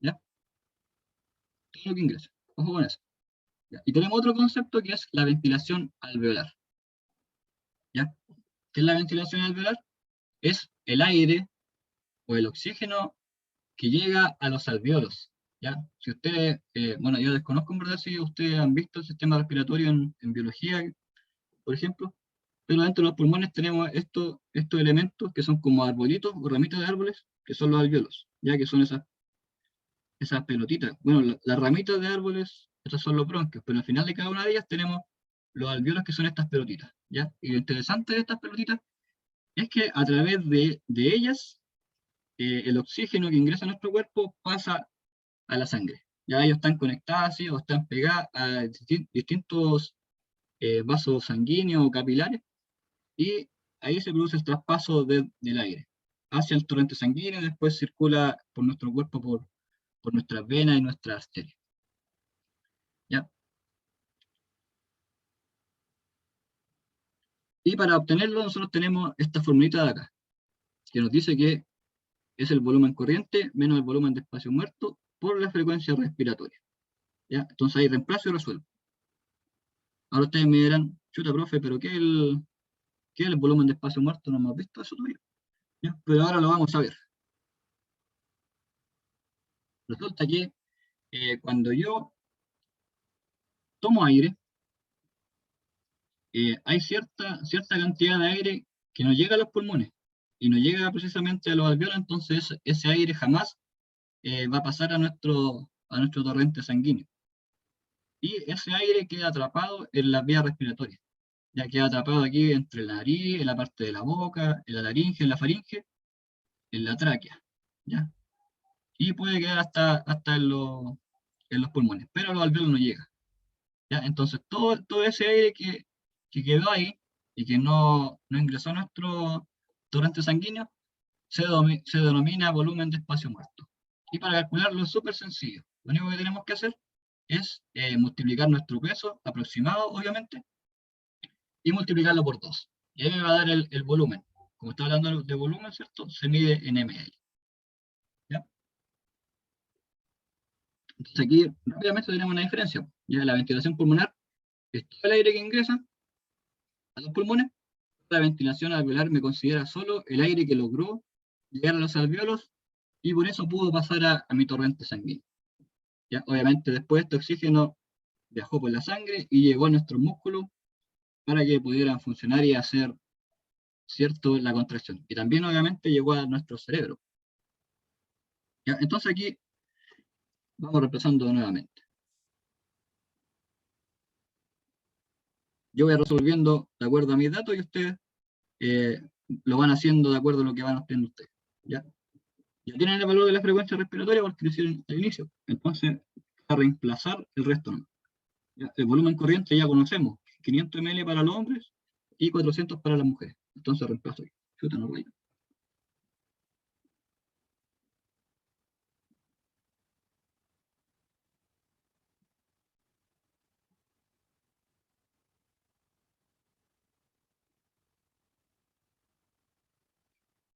¿Ya? Todo lo que ingresa. Ojo con eso. ¿Ya? Y tenemos otro concepto que es la ventilación alveolar. ¿Ya? ¿Qué es la ventilación alveolar? Es el aire o el oxígeno que llega a los alveolos. ¿Ya? Si ustedes, bueno, yo desconozco en verdad si ustedes han visto el sistema respiratorio en biología, por ejemplo, pero dentro de los pulmones tenemos estos elementos que son como arbolitos o ramitas de árboles, que son los alveolos, ya que son esas pelotitas. Bueno, las ramitas de árboles, esos son los bronquios, pero al final de cada una de ellas tenemos los alveolos que son estas pelotitas, ¿ya? Y lo interesante de estas pelotitas es que a través de ellas, el oxígeno que ingresa a nuestro cuerpo pasa a la sangre. Ya ellos están conectados así, o están pegados a distintos vasos sanguíneos o capilares, y ahí se produce el traspaso del aire hacia el torrente sanguíneo y después circula por nuestro cuerpo por nuestras venas y nuestras arterias. ¿Ya? Y para obtenerlo nosotros tenemos esta formulita de acá, que nos dice que es el volumen corriente menos el volumen de espacio muerto por la frecuencia respiratoria. ¿Ya? Entonces ahí reemplazo y resuelvo. Ahora ustedes me dirán, chuta, profe, pero ¿qué es el volumen de espacio muerto? No hemos visto eso todavía. ¿Ya? Pero ahora lo vamos a ver. Resulta que cuando yo tomo aire, hay cierta cantidad de aire que no llega a los pulmones y no llega precisamente a los alveolos, entonces ese aire jamás va a pasar a nuestro torrente sanguíneo. Y ese aire queda atrapado en las vías respiratorias. Ya queda atrapado aquí entre la nariz, en la parte de la boca, en la laringe, en la faringe, en la tráquea. ¿Ya? Y puede quedar hasta en los pulmones, pero a los alveolos no llega. ¿Ya? Entonces todo ese aire que quedó ahí y que no ingresó a nuestro torrente sanguíneo se denomina volumen de espacio muerto. Y para calcularlo es súper sencillo. Lo único que tenemos que hacer es multiplicar nuestro peso aproximado, obviamente, y multiplicarlo por 2. Y ahí me va a dar el volumen. Como está hablando de volumen, ¿cierto? Se mide en ml. ¿Ya? Entonces aquí rápidamente tenemos una diferencia. Ya la ventilación pulmonar es todo el aire que ingresa a los pulmones. La ventilación alveolar me considera solo el aire que logró llegar a los alveolos y por eso pudo pasar a mi torrente sanguíneo. ¿Ya? Obviamente después este oxígeno viajó por la sangre y llegó a nuestros músculos para que pudieran funcionar y hacer cierto la contracción. Y también obviamente llegó a nuestro cerebro. ¿Ya? Entonces aquí vamos repasando nuevamente. Yo voy resolviendo de acuerdo a mis datos y ustedes lo van haciendo de acuerdo a lo que van obteniendo ustedes. ¿Ya? Ya tienen el valor de la frecuencia respiratoria porque lo hicieron al inicio. Entonces, a reemplazar el resto no. ¿Ya? El volumen corriente ya conocemos, 500 ml para los hombres y 400 para las mujeres. Entonces reemplazo ahí. Chuta, no rollo.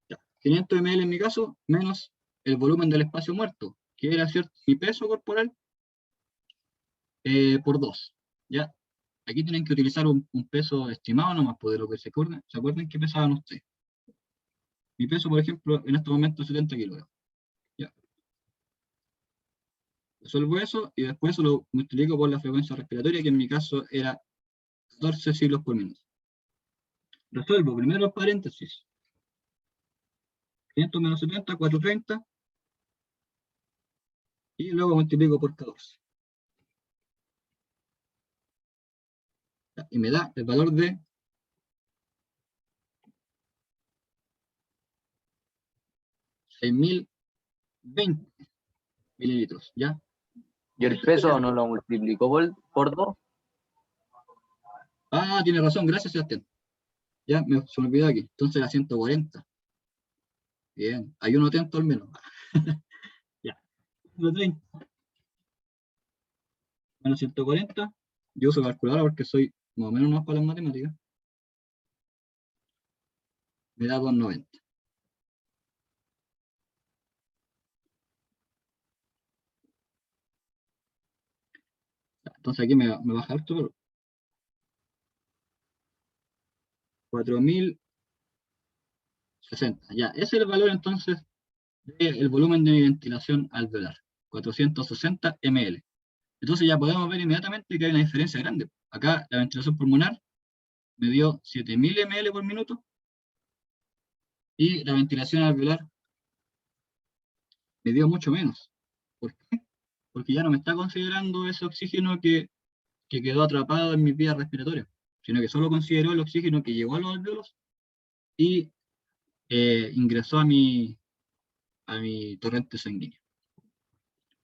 Ya. 500 ml en mi caso, menos el volumen del espacio muerto, que era cierto mi peso corporal, por 2. ¿Ya? Aquí tienen que utilizar un peso estimado nomás, por de lo que se acuerden qué pesaban ustedes. Mi peso, por ejemplo, en este momento es 70 kilogramos. Ya. Resuelvo eso y después eso lo multiplico por la frecuencia respiratoria, que en mi caso era 14 ciclos por minuto. Resuelvo primero el paréntesis. 500 menos 70, 430. Y luego multiplico por 14. Ya, y me da el valor de 6.020 mililitros. ¿Ya? ¿Y el peso no lo multiplicó por 2? Ah, tiene razón, gracias Sebastián. Ya, se me olvidó aquí. Entonces era 140. Bien, hay uno atento al menos. Ya, 130 menos 140. Yo uso calculadora porque soy más o menos más para las matemáticas. Me da 290. Ya, entonces aquí me baja harto, pero 4060. Ya, ese es el valor entonces del volumen de mi ventilación alveolar. 460 ml. Entonces ya podemos ver inmediatamente que hay una diferencia grande. Acá la ventilación pulmonar me dio 7000 ml por minuto y la ventilación alveolar me dio mucho menos. ¿Por qué? Porque ya no me está considerando ese oxígeno que quedó atrapado en mis vías respiratorias, sino que solo consideró el oxígeno que llegó a los alvéolos y ingresó a mi torrente sanguíneo.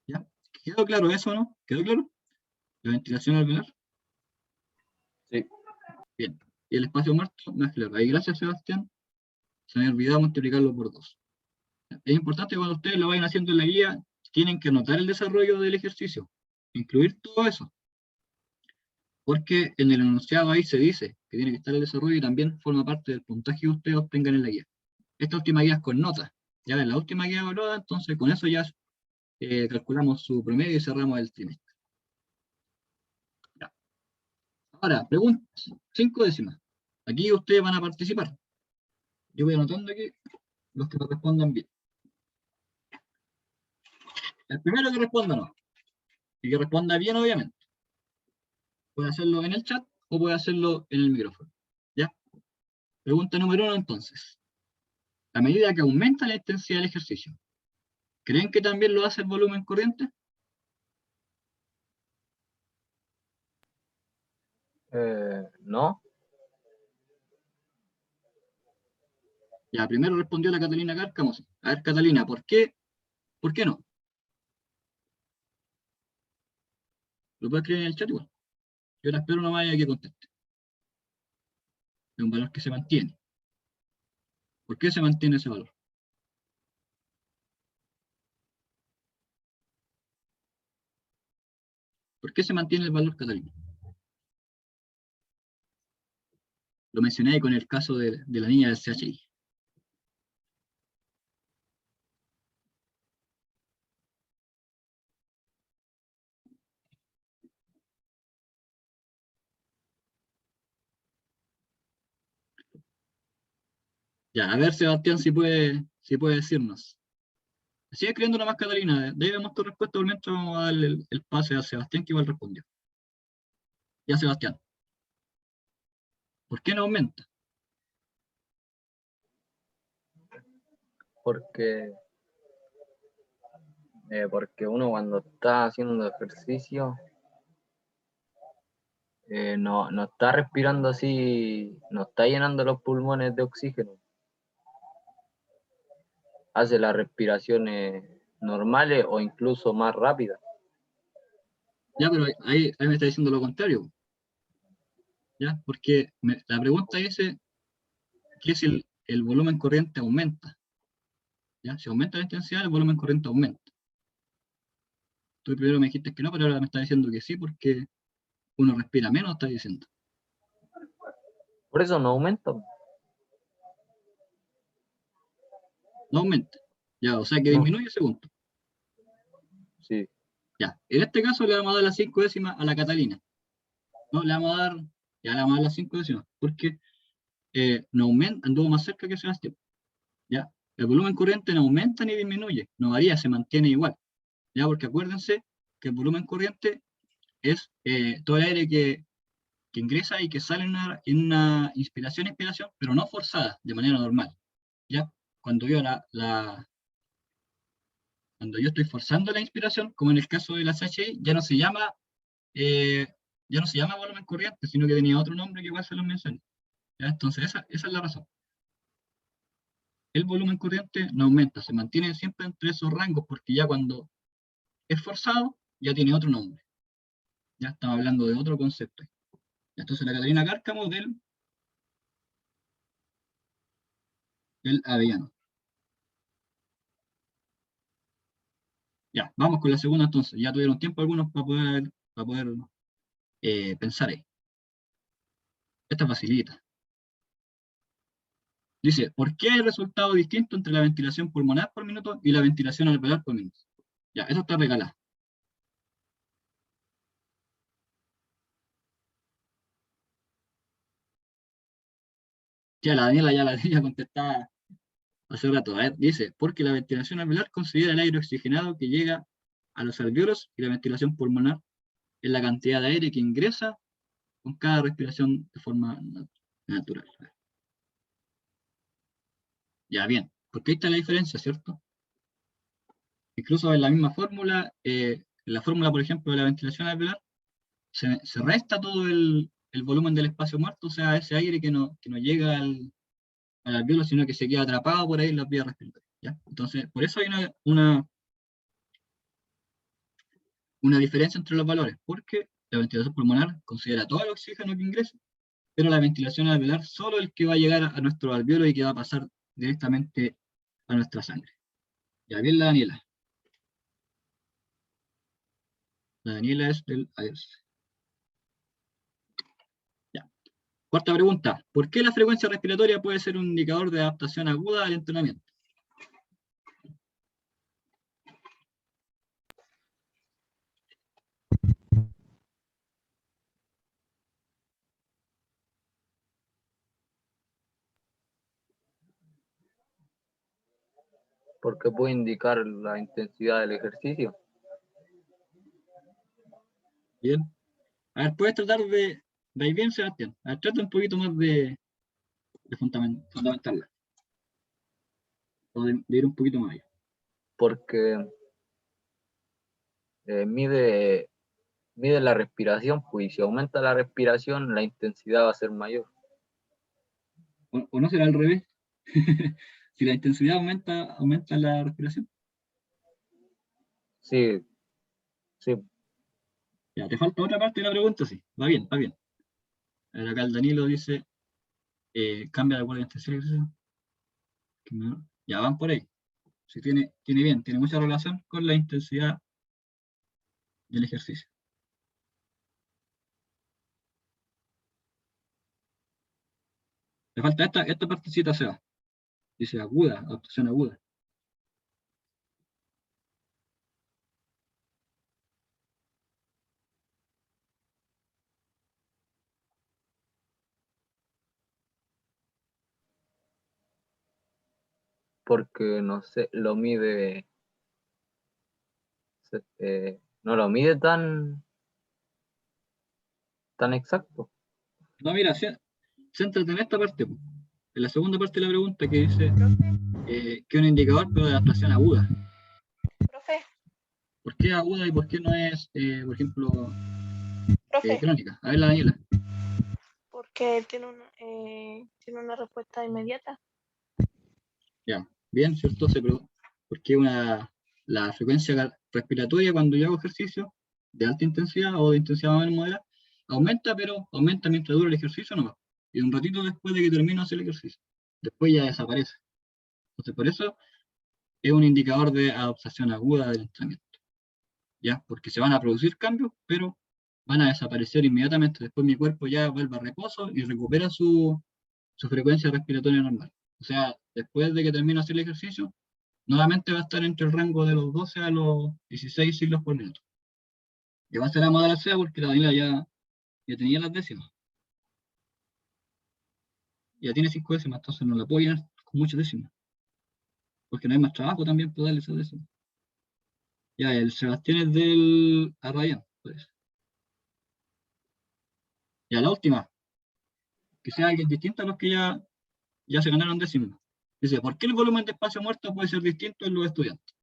¿Ya? ¿Quedó claro eso o no? ¿Quedó claro? La ventilación alveolar. Sí. Bien. Y el espacio muerto, más claro. Ahí gracias, Sebastián. Se me olvidó multiplicarlo por 2. Es importante cuando ustedes lo vayan haciendo en la guía, tienen que anotar el desarrollo del ejercicio, incluir todo eso. Porque en el enunciado ahí se dice que tiene que estar el desarrollo y también forma parte del puntaje que ustedes obtengan en la guía. Esta última guía es con notas. Ya en la última guía evaluada, entonces con eso ya calculamos su promedio y cerramos el trimestre. Ya. Ahora, preguntas. 5 décimas. Aquí ustedes van a participar. Yo voy anotando aquí los que me respondan bien. El primero que responda no. Y que responda bien, obviamente. Puede hacerlo en el chat o puede hacerlo en el micrófono. ¿Ya? Pregunta número 1 entonces. A medida que aumenta la intensidad del ejercicio, ¿creen que también lo hace el volumen corriente? No. Ya, primero respondió la Catalina Cárcamo. A ver, Catalina, ¿por qué? ¿Por qué no? ¿Lo puedes escribir en el chat igual? Yo la espero nomás y que conteste. Es un valor que se mantiene. ¿Por qué se mantiene ese valor? ¿Por qué se mantiene el valor, Catalina? Lo mencioné ahí con el caso de la niña del CHI. Ya, a ver, Sebastián, si puede decirnos. Sigue escribiendo nomás, Catalina. Debemos tu respuesta, por mientras vamos a darle el pase a Sebastián, que igual respondió. Ya, Sebastián. ¿Por qué no aumenta? Porque uno cuando está haciendo ejercicio no está respirando así, no está llenando los pulmones de oxígeno. Hace las respiraciones normales o incluso más rápidas. Ya, pero ahí me está diciendo lo contrario. ¿Ya? Porque la pregunta dice que si el volumen corriente aumenta. ¿Ya? Si aumenta la intensidad, el volumen corriente aumenta. Tú primero me dijiste que no, pero ahora me está diciendo que sí, porque uno respira menos, está diciendo. Por eso no aumenta. No aumenta. Ya, o sea que No. disminuye ese punto. Sí. Ya, en este caso le vamos a dar las 5 décimas a la Catalina. No, le vamos a dar, ya le vamos a dar las 5 décimas, porque no aumenta, anduvo más cerca que Sebastián. ¿ya? El volumen corriente no aumenta ni disminuye, no varía, se mantiene igual, ¿ya? Porque acuérdense que el volumen corriente es todo el aire que ingresa y que sale en una inspiración-expiración, pero no forzada, de manera normal, ¿ya? Cuando yo cuando yo estoy forzando la inspiración, como en el caso de la CHI, eh, ya no se llama volumen corriente, sino que tenía otro nombre que igual se lo mencioné. ¿Ya? Entonces, esa es la razón. El volumen corriente no aumenta, se mantiene siempre entre esos rangos, porque ya cuando es forzado, ya tiene otro nombre. Ya estamos hablando de otro concepto. Entonces, la Catalina Cárcamo del Avellano. Ya, vamos con la segunda entonces. Ya tuvieron tiempo algunos para poder pensar ahí. Esta facilita. Dice, ¿por qué hay resultado distinto entre la ventilación pulmonar por minuto y la ventilación alveolar por minuto? Ya, eso está regalado. Ya, la Daniela ya la tenía contestada hace rato. A ver, dice, porque la ventilación alveolar considera el aire oxigenado que llega a los alvéolos y la ventilación pulmonar es la cantidad de aire que ingresa con cada respiración de forma natural. Ya, bien, porque ahí está la diferencia, ¿cierto? Incluso en la misma fórmula, en la fórmula, por ejemplo, de la ventilación alveolar, se resta todo el volumen del espacio muerto, o sea, ese aire que no llega al alvéolo, sino que se queda atrapado por ahí en las vías respiratorias, ¿ya? Entonces, por eso hay una diferencia entre los valores, porque la ventilación pulmonar considera todo el oxígeno que ingresa, pero la ventilación alveolar solo el que va a llegar a nuestro alvéolo y que va a pasar directamente a nuestra sangre. Ya bien, la Daniela. La Daniela es del AERS. Ya. Cuarta pregunta. ¿Por qué la frecuencia respiratoria puede ser un indicador de adaptación aguda al entrenamiento? Porque puede indicar la intensidad del ejercicio. Bien. A ver, puedes tratar de ir bien, Sebastián. A ver, trata un poquito más de fundamentarla. O de ir un poquito más allá. Porque mide la respiración, pues, y si aumenta la respiración, la intensidad va a ser mayor. ¿O no será al revés? Si la intensidad aumenta la respiración. Sí, sí. Ya, te falta otra parte de la pregunta, sí. Va bien, va bien. A ver, acá el Danilo dice, cambia de guardia intensidad. Ya van por ahí. Sí, tiene mucha relación con la intensidad del ejercicio. Le falta esta partecita, se va. Dice aguda, adaptación aguda. Porque no sé, no lo mide tan exacto. No, mira, céntrate en esta parte, po. En la segunda parte de la pregunta que dice que es un indicador pero de adaptación aguda. Profe, ¿Por qué aguda y por qué no es, por ejemplo, profe, crónica? A ver, la Daniela. porque tiene una respuesta inmediata. Ya, bien, ¿cierto? Porque la frecuencia respiratoria cuando yo hago ejercicio de alta intensidad o de intensidad más moderada aumenta, pero aumenta mientras dura el ejercicio nomás. Y un ratito después de que termino de hacer el ejercicio. Después ya desaparece. Entonces, por eso es un indicador de adaptación aguda del entrenamiento. ¿Ya? Porque se van a producir cambios, pero van a desaparecer inmediatamente. Después mi cuerpo ya vuelve a reposo y recupera su frecuencia respiratoria normal. O sea, después de que termino de hacer el ejercicio, nuevamente va a estar entre el rango de los 12 a los 16 ciclos por minuto. Y va a ser a moda la sea porque la Daniela ya tenía las décimas. Ya tiene 5 décimas, entonces no la puedo llenar con muchas décimas. porque no hay más trabajo también para darle esa décima. Ya, el Sebastián es del Arrayán, pues. Ya, la última, que sea alguien distinto a los que ya se ganaron décimas. Dice, ¿por qué el volumen de espacio muerto puede ser distinto en los estudiantes?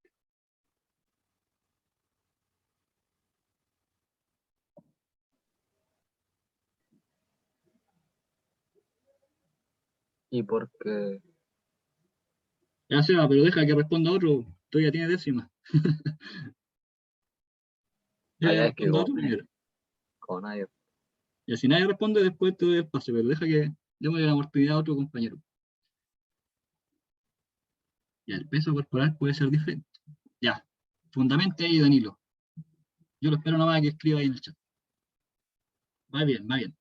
Y porque, Ya Seba, pero deja que responda otro, tú ya tienes décimas. Deja que allá es que responda otro primero. con nadie. Y si nadie responde, después te doy espacio, pero deja que démosle la oportunidad a otro compañero. Ya, el peso corporal puede ser diferente. Ya, fundamente ahí, Danilo. Yo lo espero nomás que escriba ahí en el chat. Va bien, va bien.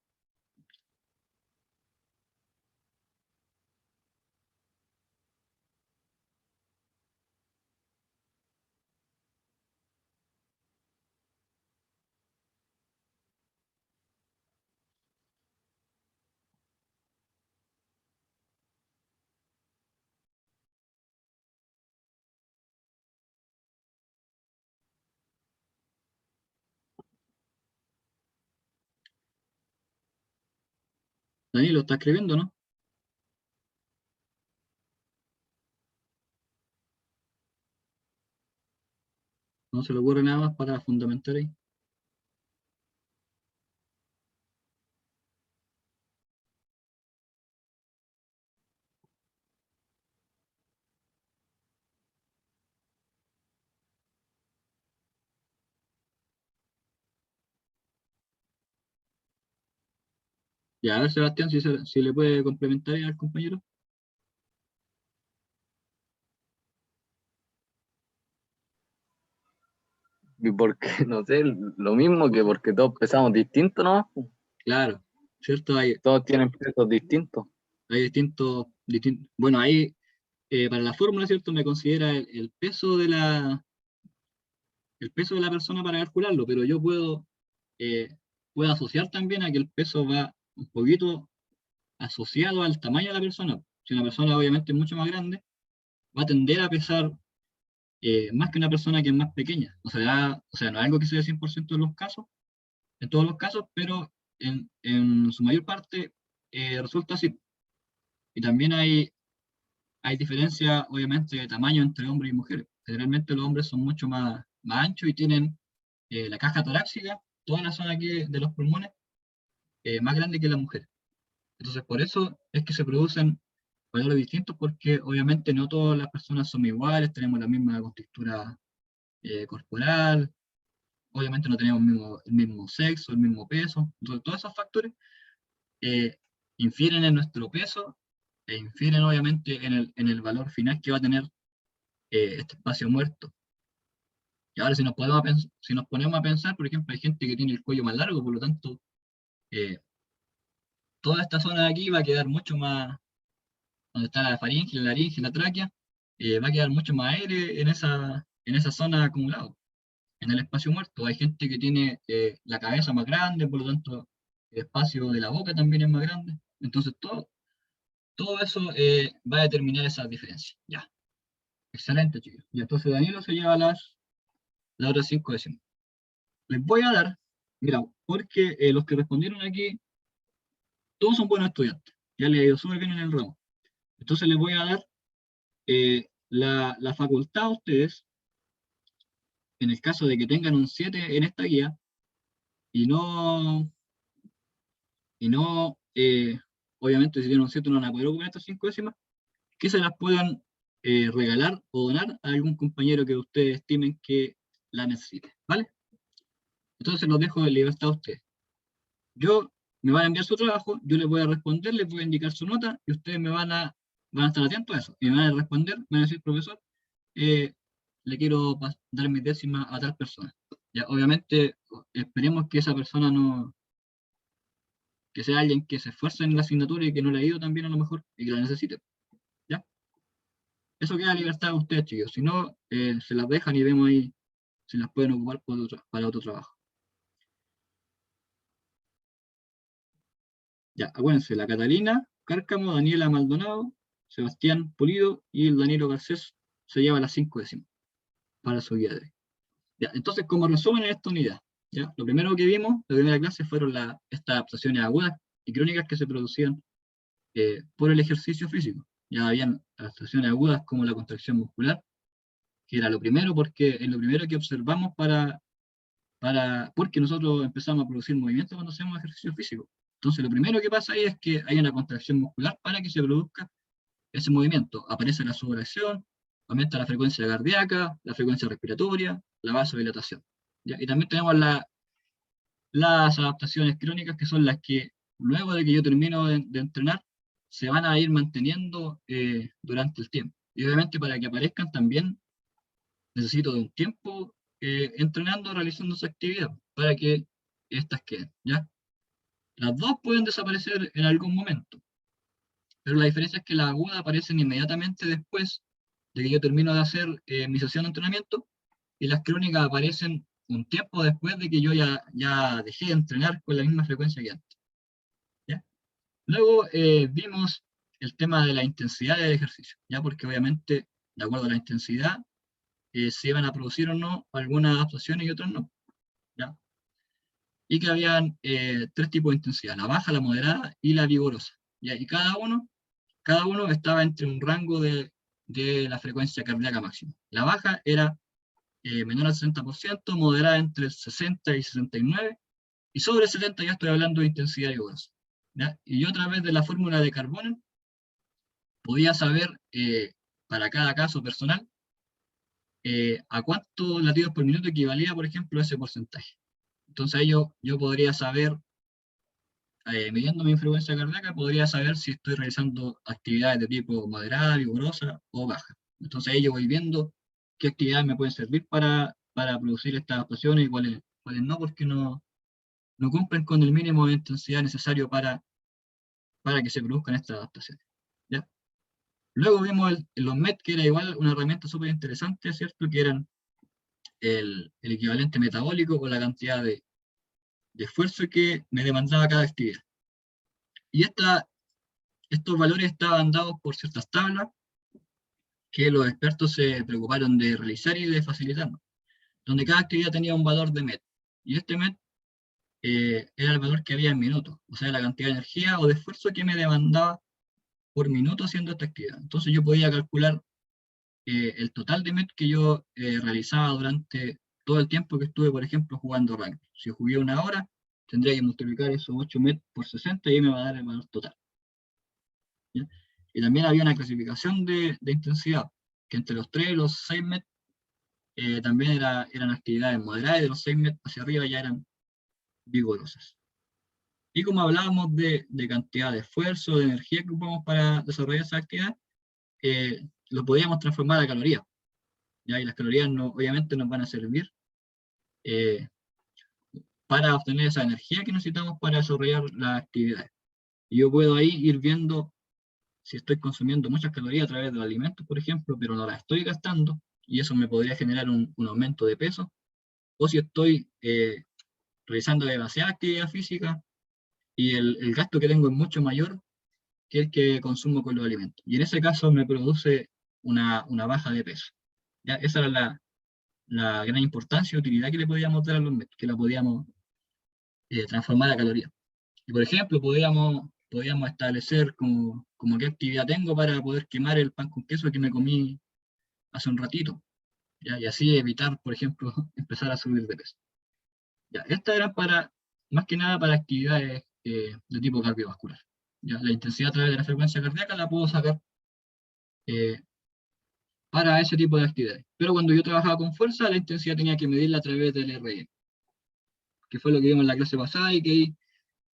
Danilo, ¿está escribiendo, no? No se le ocurre nada más para fundamentar ahí. Ya, a ver, Sebastián, si le puede complementar ahí al compañero. Y porque, no sé, lo mismo que porque todos pesamos distinto, ¿no? Claro, ¿cierto? Todos tienen pesos distintos. Hay bueno, ahí para la fórmula, ¿cierto? Me considera el peso de la persona para calcularlo, pero yo eh, puedo asociar también a que el peso va un poquito asociado al tamaño de la persona. Si una persona obviamente es mucho más grande, va a tender a pesar más que una persona que es más pequeña. O sea, no es algo que se dé 100% de los casos, en todos los casos, pero en su mayor parte resulta así. Y también hay diferencia, obviamente, de tamaño entre hombres y mujeres. Generalmente los hombres son mucho más anchos y tienen la caja torácica, toda la zona aquí de los pulmones, más grande que las mujeres. Entonces, por eso es que se producen valores distintos, porque obviamente no todas las personas somos iguales, tenemos la misma contextura corporal, obviamente no tenemos el mismo sexo, el mismo peso. Entonces, todos esos factores eh, infieren en nuestro peso e infieren obviamente en el valor final que va a tener este espacio muerto. Y ahora si nos ponemos a pensar, por ejemplo, hay gente que tiene el cuello más largo, por lo tanto, eh, toda esta zona de aquí va a quedar mucho más, donde está la faringe, la laringe, la tráquea, va a quedar mucho más aire en esa zona acumulado, en el espacio muerto. Hay gente que tiene la cabeza más grande, por lo tanto, el espacio de la boca también es más grande. Entonces, todo eso va a determinar esas diferencias. Ya, excelente, chicos. Y entonces Danilo se lleva las otras 5 décimas. Les voy a dar, mira, porque los que respondieron aquí, todos son buenos estudiantes. Ya les ha ido súper bien en el ramo. Entonces les voy a dar la facultad a ustedes, en el caso de que tengan un 7 en esta guía, y no, obviamente si tienen un 7 no van a poder ocupar estas 5 décimas, que se las puedan regalar o donar a algún compañero que ustedes estimen que la necesite, ¿vale? Entonces los dejo de libertad a ustedes. Me van a enviar su trabajo, yo les voy a responder, les voy a indicar su nota, y ustedes van a estar atentos a eso, y me van a responder, me van a decir, profesor, eh, le quiero dar mi décima a tal persona. Ya, obviamente, esperemos que esa persona no, que sea alguien que se esfuerce en la asignatura y que no le ha ido tan bien a lo mejor, y que la necesite, ¿ya? Eso queda a libertad de ustedes, chicos, si no, se las dejan y vemos ahí si las pueden ocupar para otro trabajo. Ya, acuérdense, la Catalina Cárcamo, Daniela Maldonado, Sebastián Pulido y el Danilo Garcés se lleva las 5 décimas para su guía de hoy. Ya, entonces, como resumen en esta unidad, ¿ya? Lo primero que vimos, la primera clase, fueron estas adaptaciones agudas y crónicas que se producían por el ejercicio físico. Ya habían adaptaciones agudas como la contracción muscular, que era lo primero, porque es lo primero que observamos porque nosotros empezamos a producir movimiento cuando hacemos ejercicio físico. Entonces, lo primero que pasa ahí es que hay una contracción muscular para que se produzca ese movimiento. Aparece la sudoración, aumenta la frecuencia cardíaca, la frecuencia respiratoria, la vasodilatación. ¿Ya? Y también tenemos las adaptaciones crónicas, que son las que luego de que yo termino de entrenar, se van a ir manteniendo durante el tiempo. Y obviamente para que aparezcan también necesito de un tiempo entrenando, realizando esa actividad, para que estas queden, ¿ya? Las dos pueden desaparecer en algún momento, pero la diferencia es que las agudas aparecen inmediatamente después de que yo termino de hacer mi sesión de entrenamiento, y las crónicas aparecen un tiempo después de que yo ya dejé de entrenar con la misma frecuencia que antes, ¿ya? Luego vimos el tema de la intensidad del ejercicio, ¿ya? Porque obviamente, de acuerdo a la intensidad, se iban a producir o no algunas adaptaciones y otras no, ¿ya? Y que habían 3 tipos de intensidad: la baja, la moderada y la vigorosa, ¿ya? Y cada uno estaba entre un rango de la frecuencia cardíaca máxima. La baja era menor al 60%, moderada entre el 60 y 69, y sobre 70 ya estoy hablando de intensidad vigorosa, ¿ya? Y yo, a través de la fórmula de Carbonell, podía saber para cada caso personal a cuántos latidos por minuto equivalía, por ejemplo, ese porcentaje. Entonces ahí yo podría saber, midiendo mi frecuencia cardíaca, podría saber si estoy realizando actividades de tipo moderada, vigorosa o baja. Entonces ahí yo voy viendo qué actividades me pueden servir para producir estas adaptaciones y cuáles no, porque no cumplen con el mínimo de intensidad necesario para que se produzcan estas adaptaciones, ¿ya? Luego vimos los MET, que era igual una herramienta súper interesante, ¿cierto? Que eran el equivalente metabólico con la cantidad de esfuerzo que me demandaba cada actividad. Y estos valores estaban dados por ciertas tablas que los expertos se preocuparon de realizar y de facilitarnos, donde cada actividad tenía un valor de MET. Y este MET era el valor que había en minutos, o sea, la cantidad de energía o de esfuerzo que me demandaba por minuto haciendo esta actividad. Entonces yo podía calcular el total de MET que yo realizaba durante todo el tiempo que estuve, por ejemplo, jugando rugby. Si jugué 1 hora, tendría que multiplicar esos 8 MET por 60 y ahí me va a dar el valor total, ¿ya? Y también había una clasificación de intensidad, que entre los 3 y los 6 MET también eran actividades moderadas, y de los 6 MET hacia arriba ya eran vigorosas. Y como hablábamos de cantidad de esfuerzo, de energía que ocupamos para desarrollar esa actividad, lo podíamos transformar a calorías, ¿ya? Y las calorías obviamente nos van a servir para obtener esa energía que necesitamos para desarrollar las actividades. Y yo puedo ahí ir viendo si estoy consumiendo muchas calorías a través de los alimentos, por ejemplo, pero no las estoy gastando, y eso me podría generar un aumento de peso, o si estoy realizando demasiada actividad física y el gasto que tengo es mucho mayor que el que consumo con los alimentos. Y en ese caso me produce una baja de peso, ¿ya? Esa era la gran importancia y utilidad que le podíamos dar a los MET, que la podíamos transformar a calorías. Y por ejemplo, podíamos establecer como qué actividad tengo para poder quemar el pan con queso que me comí hace un ratito, ¿ya? Y así evitar, por ejemplo, empezar a subir de peso. Ya, estas eran más que nada para actividades de tipo cardiovascular. Ya, la intensidad a través de la frecuencia cardíaca la puedo sacar para ese tipo de actividades. Pero cuando yo trabajaba con fuerza, la intensidad tenía que medirla a través del RM, que fue lo que vimos en la clase pasada, y que ahí,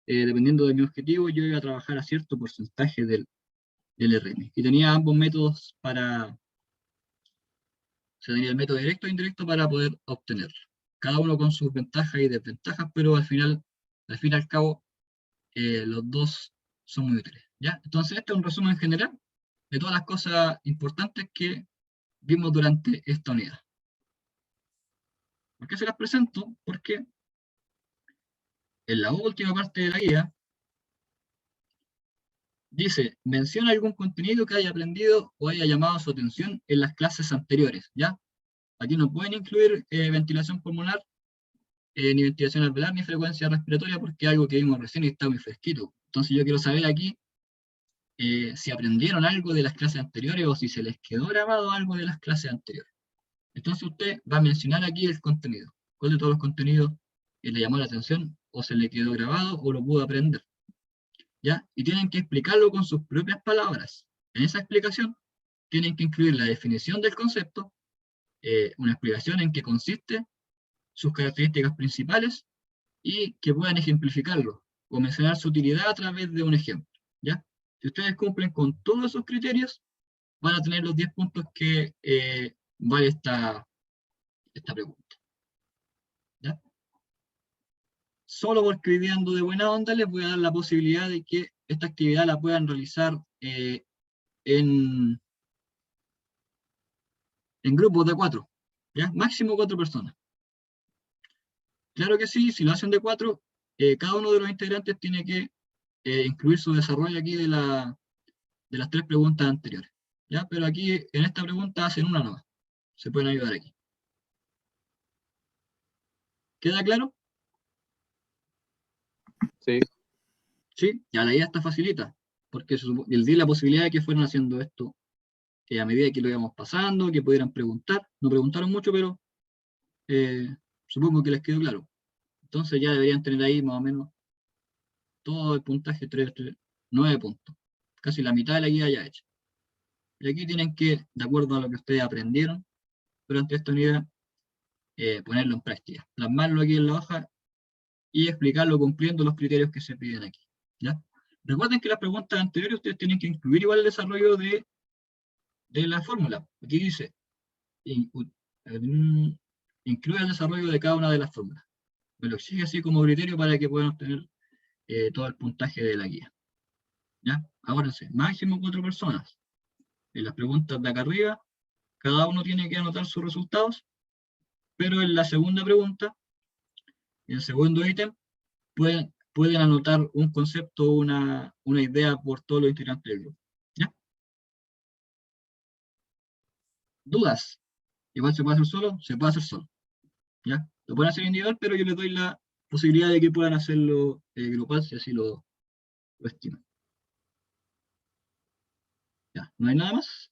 dependiendo de mi objetivo, yo iba a trabajar a cierto porcentaje del RM. Y tenía ambos métodos tenía el método directo e indirecto para poder obtenerlo. Cada uno con sus ventajas y desventajas, pero al fin y al cabo, los dos son muy útiles, ¿ya? Entonces, este es un resumen general de todas las cosas importantes que vimos durante esta unidad. ¿Por qué se las presento? Porque en la última parte de la guía Dice, menciona algún contenido que haya aprendido o haya llamado su atención en las clases anteriores, ¿ya? Aquí no pueden incluir ventilación pulmonar, ni ventilación alveolar, ni frecuencia respiratoria, porque es algo que vimos recién y está muy fresquito. Entonces yo quiero saber aquí si aprendieron algo de las clases anteriores o si se les quedó grabado algo de las clases anteriores. Entonces usted va a mencionar aquí el contenido. ¿Cuál de todos los contenidos le llamó la atención o se le quedó grabado o lo pudo aprender? ¿Ya? Y tienen que explicarlo con sus propias palabras. En esa explicación tienen que incluir la definición del concepto, una explicación en qué consiste, sus características principales y que puedan ejemplificarlo o mencionar su utilidad a través de un ejemplo. ¿Ya? Si ustedes cumplen con todos esos criterios, van a tener los 10 puntos que vale esta pregunta. ¿Ya? Solo porque hoy día ando de buena onda les voy a dar la posibilidad de que esta actividad la puedan realizar en grupos de 4, ¿ya? Máximo 4 personas. Claro que sí, si lo hacen de 4, cada uno de los integrantes tiene que incluir su desarrollo aquí de las 3 preguntas anteriores, ¿ya? Pero aquí, en esta pregunta, hacen una nomás. Se pueden ayudar aquí. ¿Queda claro? Sí. Sí, ya la idea está facilita, porque les di la posibilidad de que fueran haciendo esto a medida que lo íbamos pasando, que pudieran preguntar. No preguntaron mucho, pero supongo que les quedó claro. Entonces ya deberían tener ahí más o menos todo el puntaje, 9 puntos. Casi la mitad de la guía ya hecha. Y aquí tienen que, de acuerdo a lo que ustedes aprendieron durante esta unidad, ponerlo en práctica. Plasmarlo aquí en la hoja y explicarlo cumpliendo los criterios que se piden aquí. ¿Ya? Recuerden que las preguntas anteriores ustedes tienen que incluir igual el desarrollo de la fórmula. Aquí dice, incluye el desarrollo de cada una de las fórmulas. Me lo exige así como criterio para que puedan obtener todo el puntaje de la guía. ¿Ya? Acuérdense, máximo 4 personas. En las preguntas de acá arriba, cada uno tiene que anotar sus resultados, pero en la segunda pregunta, en el segundo ítem, pueden anotar un concepto, una idea por todos los integrantes del grupo. ¿Ya? ¿Dudas? Igual se puede hacer solo, se puede hacer solo. ¿Ya? Lo pueden hacer individual, pero yo les doy la posibilidad de que puedan hacerlo grupal si así lo estiman. ¿Ya? ¿No hay nada más?